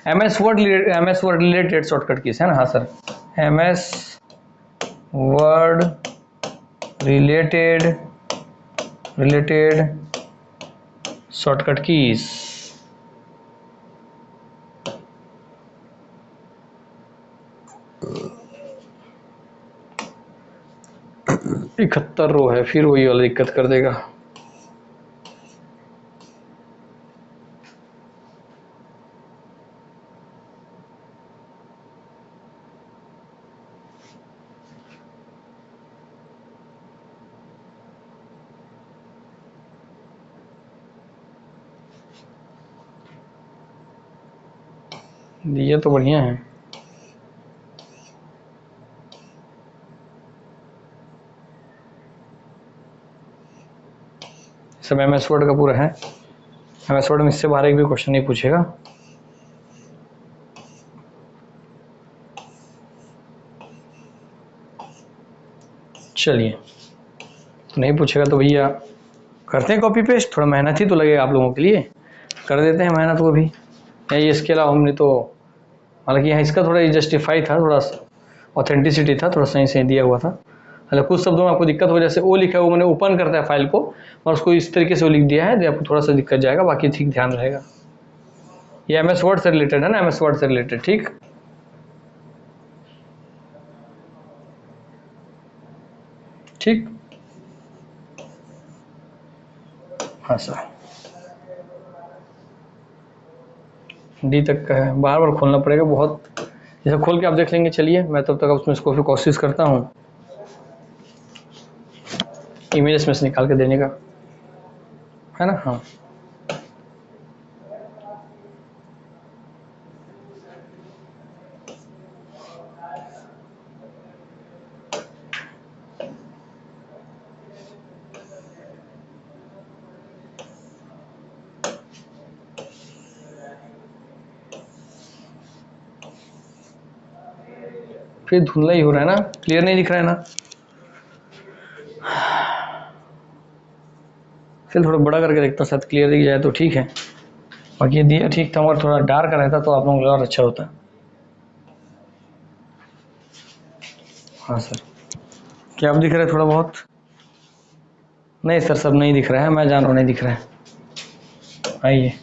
MS Word related shortcut keys, है ना। हाँ sir, MS Word related shortcut keys. इकहत्तर रो है, फिर वही वाला दिक्कत कर देगा। ये तो बढ़िया है। सब एमएस वर्ड का पूरा है। एमएस वर्ड में इससे बाहर एक भी क्वेश्चन नहीं पूछेगा। चलिए, तो नहीं पूछेगा तो भैया करते हैं कॉपी पेस्ट, थोड़ा मेहनत ही तो लगेगा आप लोगों के लिए, कर देते हैं मेहनत को भी। ये इसके अलावा हमने तो, हालांकि यहाँ इसका थोड़ा जस्टिफाई था, थोड़ा ऑथेंटिसिटी था, थोड़ा सही सही दिया हुआ था। हालांकि कुछ शब्दों में आपको दिक्कत हो, जैसे ओ लिखा है वो मैंने ओपन करता है फाइल को और उसको इस तरीके से वो लिख दिया है, तो आपको थोड़ा सा दिक्कत जाएगा, बाकी ठीक ध्यान रहेगा। ये एमएस वर्ड से रिलेटेड है ना, एमएस वर्ड से रिलेटेड, ठीक। ठीक, हाँ सर, डी तक का है, बार बार खोलना पड़ेगा बहुत, जैसे खोल के आप देख लेंगे। चलिए, मैं तब तक उसमें इसको फिर कोशिश करता हूँ इमेजेस में से निकाल के देने का, है ना। हाँ, फिर धुंधला ही हो रहा है ना, क्लियर नहीं दिख रहा है ना। फिर थोड़ा बड़ा करके देखता हूँ, शायद क्लियर दिख जाए तो ठीक है। बाकी ये दिया ठीक था, और थोड़ा डार्क रहता तो आप लोगों को और अच्छा होता। हाँ सर, क्या आप दिख रहा है थोड़ा बहुत? नहीं सर, सब नहीं दिख रहा है, मैं जान रहा हूँ नहीं दिख रहा है। आइए,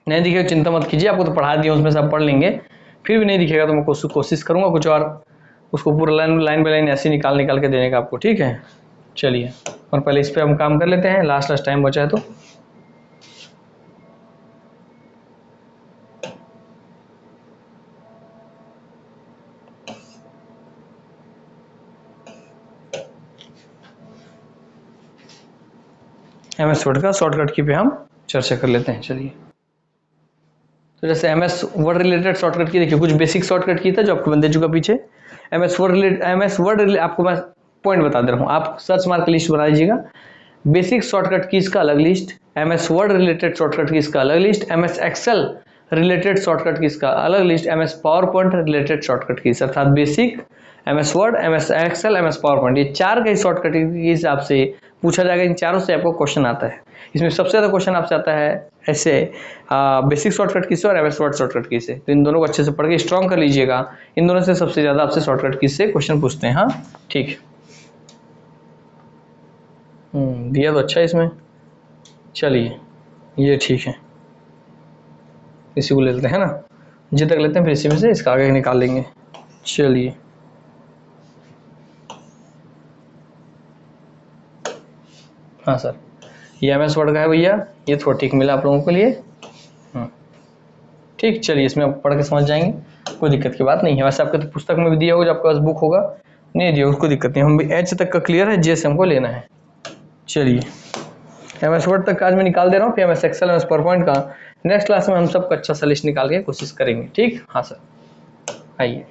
नहीं दिखेगा चिंता मत कीजिए, आपको तो पढ़ा दिया, उसमें से आप पढ़ लेंगे। फिर भी नहीं दिखेगा तो मैं कोशिश करूँगा कुछ और उसको पूरा लाइन बाय लाइन ऐसे निकाल के देने का आपको, ठीक है। चलिए, और पहले इस पर हम काम कर लेते हैं, लास्ट टाइम बचा है तो। एमएस वर्ड का शॉर्टकट की पे हम चर्चा कर लेते हैं। चलिए, तो जैसे एमएस वर्ड रिलेटेड शॉर्टकट की देखिए, कुछ बेसिक शॉर्टकट की था जो आपको बन दे चुका पीछे। एमएस वर्ड आपको मैं पॉइंट बता दे रहा हूँ, आप सर्च मार्क लिस्ट बना लीजिएगा। बेसिक शॉर्टकट कीज का अलग list, MS Word related shortcut keys का अलग list, MS Excel related shortcut keys का अलग list, MS PowerPoint related shortcut keys, अर्थात basic, MS Word, MS Excel, MS PowerPoint, ये चार के शॉर्टकट कीज आपसे पूछा जाएगा। इन चारों से आपको क्वेश्चन आता है। इसमें सबसे ज्यादा क्वेश्चन आपसे आता है ऐसे बेसिक शॉर्टकट की से और एमएस वर्ड शॉर्टकट की से, तो इन दोनों को अच्छे से पढ़ के स्ट्रॉन्ग कर लीजिएगा। इन दोनों से सबसे ज्यादा आपसे शॉर्टकट की से क्वेश्चन पूछते हैं। हाँ, ठीक है। दिया तो अच्छा है इसमें। चलिए, ये ठीक है, इसी को ले लेते हैं ना, जी तक लेते हैं, फिर इसी में से इसका आगे निकाल लेंगे। चलिए, हाँ सर, ये एमएस वर्ड का है भैया, ये थोड़ा ठीक मिला आप लोगों के लिए। ठीक, चलिए इसमें आप पढ़ के समझ जाएंगे, कोई दिक्कत की बात नहीं है। वैसे आपके तो पुस्तक में भी दिया होगा, जो आपके पास बुक होगा, नहीं दिया उसको दिक्कत नहीं, हम भी एच तक का क्लियर है, जे से हमको लेना है। चलिए MS वर्ड तक आज मैं निकाल दे रहा हूँ, फिर MS एक्सेल MS पावरपॉइंट का नेक्स्ट क्लास में हम सबका अच्छा सा लिस्ट निकाल के कोशिश करेंगे। ठीक, हाँ सर, आइए।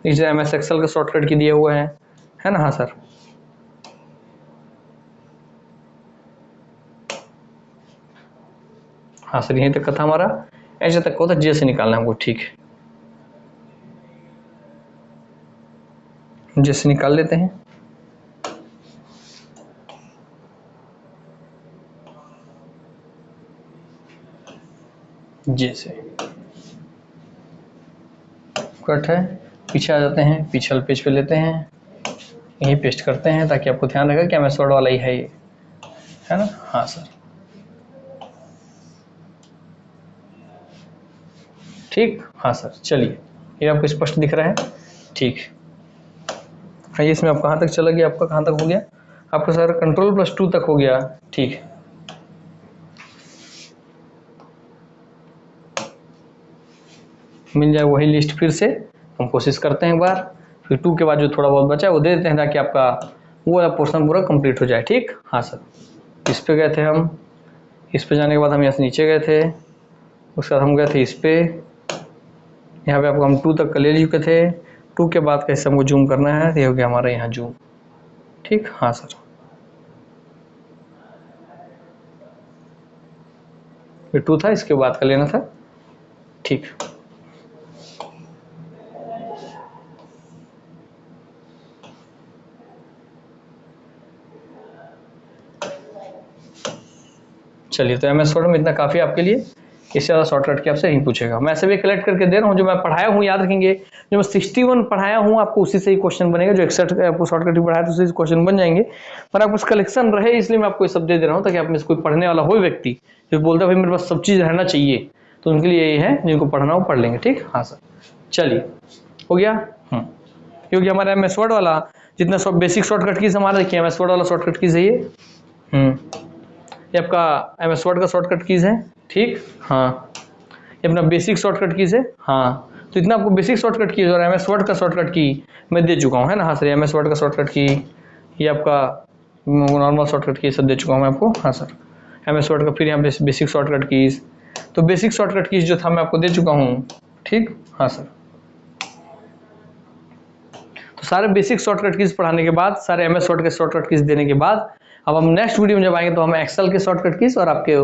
नीचे MS एक्सेल का शॉर्टकट की दिया हुआ है ना? हाँ सर, हाँ सर, यहीं तक का था हमारा, ऐसे तक का होता, जे से निकालना है हमको। ठीक है, जे से निकाल लेते हैं। जे से कट है, पीछे आ जाते हैं, पीछे पेज पे लेते हैं, यही पेस्ट करते हैं ताकि आपको ध्यान रहे कि MS वर्ड वाला ही है ये, है ना? हाँ सर, ठीक, हाँ सर, चलिए ये आपको स्पष्ट दिख रहा है। ठीक, आइए इसमें आप कहाँ तक चला गया, आपका कहाँ तक हो गया? आपका सर Ctrl+2 तक हो गया। ठीक है, मिल जाए वही लिस्ट, फिर से हम कोशिश करते हैं एक बार, फिर 2 के बाद जो थोड़ा बहुत बचा है वो दे देते हैं ताकि आपका वो वाला पोर्शन पूरा कंप्लीट हो जाए। ठीक, हाँ सर, इस पे गए थे हम, इस पे जाने के बाद हम यहाँ से नीचे गए थे, उसके बाद हम गए थे इस पे, यहाँ पे आपको हम 2 तक का ले चुके थे, 2 के बाद कैसे हमको जूम करना है, ये हो गया हमारा यहाँ जूम। ठीक, हाँ सर, ये 2 था, इसके बाद का लेना था। ठीक, चलिए तो MS वर्ड में इतना काफ़ी आपके लिए, इससे ज़्यादा शॉर्टकट की आपसे नहीं पूछेगा। मैं ऐसे भी कलेक्ट करके दे रहा हूँ, जो मैं पढ़ाया हूँ याद रखेंगे, जो मैं 61 पढ़ाया हूँ आपको उसी से ही क्वेश्चन बनेगा, जो 61 आपको शॉर्टकट की पढ़ाया तो उसी से क्वेश्चन बन जाएंगे, पर आप उस कलेक्शन रहे इसलिए मैं आपको ये सब दे रहा हूँ ताकि आप में से कोई पढ़ने वाला हो व्यक्ति जो बोलता है भाई मेरे पास सब चीज़ रहना चाहिए, तो उनके लिए ये है, जिनको पढ़ना हो पढ़ लेंगे। ठीक, हाँ सर, चलिए हो गया। क्योंकि हमारा MS वर्ड वाला जितना सब बेसिक शॉर्टकट कीज हमारा, देखिए MS वर्ड वाला शॉर्टकट कीज है ये आपका MS वर्ड का शॉर्टकट कीज है। ठीक, हाँ, ये अपना बेसिक शॉर्टकट कीज है। हाँ, तो इतना आपको बेसिक शॉर्टकट कीज और MS वर्ड का शॉर्टकट की मैं दे चुका हूँ, है ना? हाँ सर, MS वर्ड का शॉर्टकट की, ये आपका नॉर्मल शॉर्टकट की सब दे चुका हूँ मैं आपको। हाँ सर, MS वर्ड का फिर यहाँ पे बेसिक शॉर्टकट कीज, तो बेसिक शॉर्टकट कीज जो था मैं आपको दे चुका हूँ। ठीक, हाँ सर, तो सारे बेसिक शॉर्टकट कीज पढ़ाने के बाद, सारे MS वर्ड के शॉर्टकट कीज देने के बाद, अब हम नेक्स्ट वीडियो में जब आएंगे तो हम एक्सेल के शॉर्टकट कीज और आपके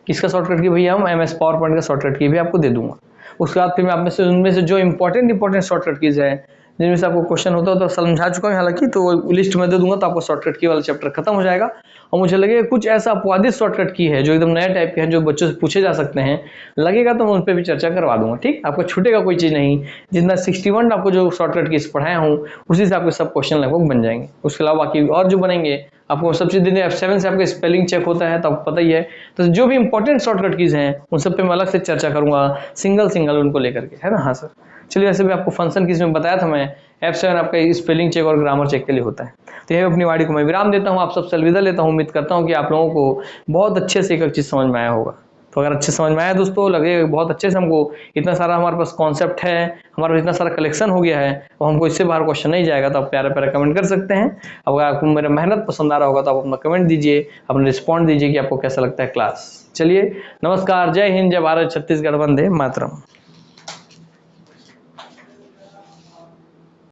किसका शॉर्टकट की भैया हम MS पावरपॉइंट का शॉर्टकट की भी आपको दे दूंगा। उसके बाद फिर मैं आप में से उनमें से जो इंपॉर्टेंट शॉर्टकट कीज है, जिनमें से आपको क्वेश्चन होता है तो समझा चुका हूँ हालांकि, तो लिस्ट में दे दूंगा, तो आपको शॉर्टकट की वाला चैप्टर खत्म हो जाएगा। और मुझे लगेगा कुछ ऐसा अपवादित शॉर्टकट की है जो एकदम नया टाइप के हैं, जो बच्चों से पूछे जा सकते हैं, लगेगा तो मैं उन पर भी चर्चा करवा दूंगा। ठीक, आपको छूटेगा कोई चीज़ नहीं, जितना 61 आपको जो शॉर्टकट कीज पढ़ाया हूँ उसी से आपके सब क्वेश्चन लगभग बन जाएंगे। उसके अलावा बाकी और जो बनेंगे आपको सब चीज़ देने, F7 से आपका स्पेलिंग चेक होता है तो आपको पता ही है, तो जो भी इंपॉर्टेंट शॉर्टकट कीज हैं उन सब पे मैं अलग से चर्चा करूंगा, सिंगल उनको लेकर के, है ना? हाँ सर, चलिए ऐसे भी आपको फंक्शन कीज में बताया था मैं, F7 आपका स्पेलिंग चेक और ग्रामर चेक के लिए होता है। तो यह अपनी वाणी को मैं विराम देता हूँ, आप सबसे अलविदा लेता हूँ। उम्मीद करता हूँ कि आप लोगों को बहुत अच्छे से एक चीज़ समझ में आया होगा। तो अगर अच्छे समझ में आया दोस्तों, लगे बहुत अच्छे से हमको इतना सारा हमारे पास कॉन्सेप्ट है, हमारे पास इतना सारा कलेक्शन हो गया है, और हमको इससे बाहर क्वेश्चन नहीं जाएगा, तो आप प्यारा प्यारा कमेंट कर सकते हैं। अब अगर आपको मेरा मेहनत पसंद आ रहा होगा तो आप अपना कमेंट दीजिए, अपना रिस्पॉन्ड दीजिए कि आपको कैसा लगता है क्लास। चलिए, नमस्कार, जय हिंद, जय भारत, छत्तीसगढ़, वंदे मातरम।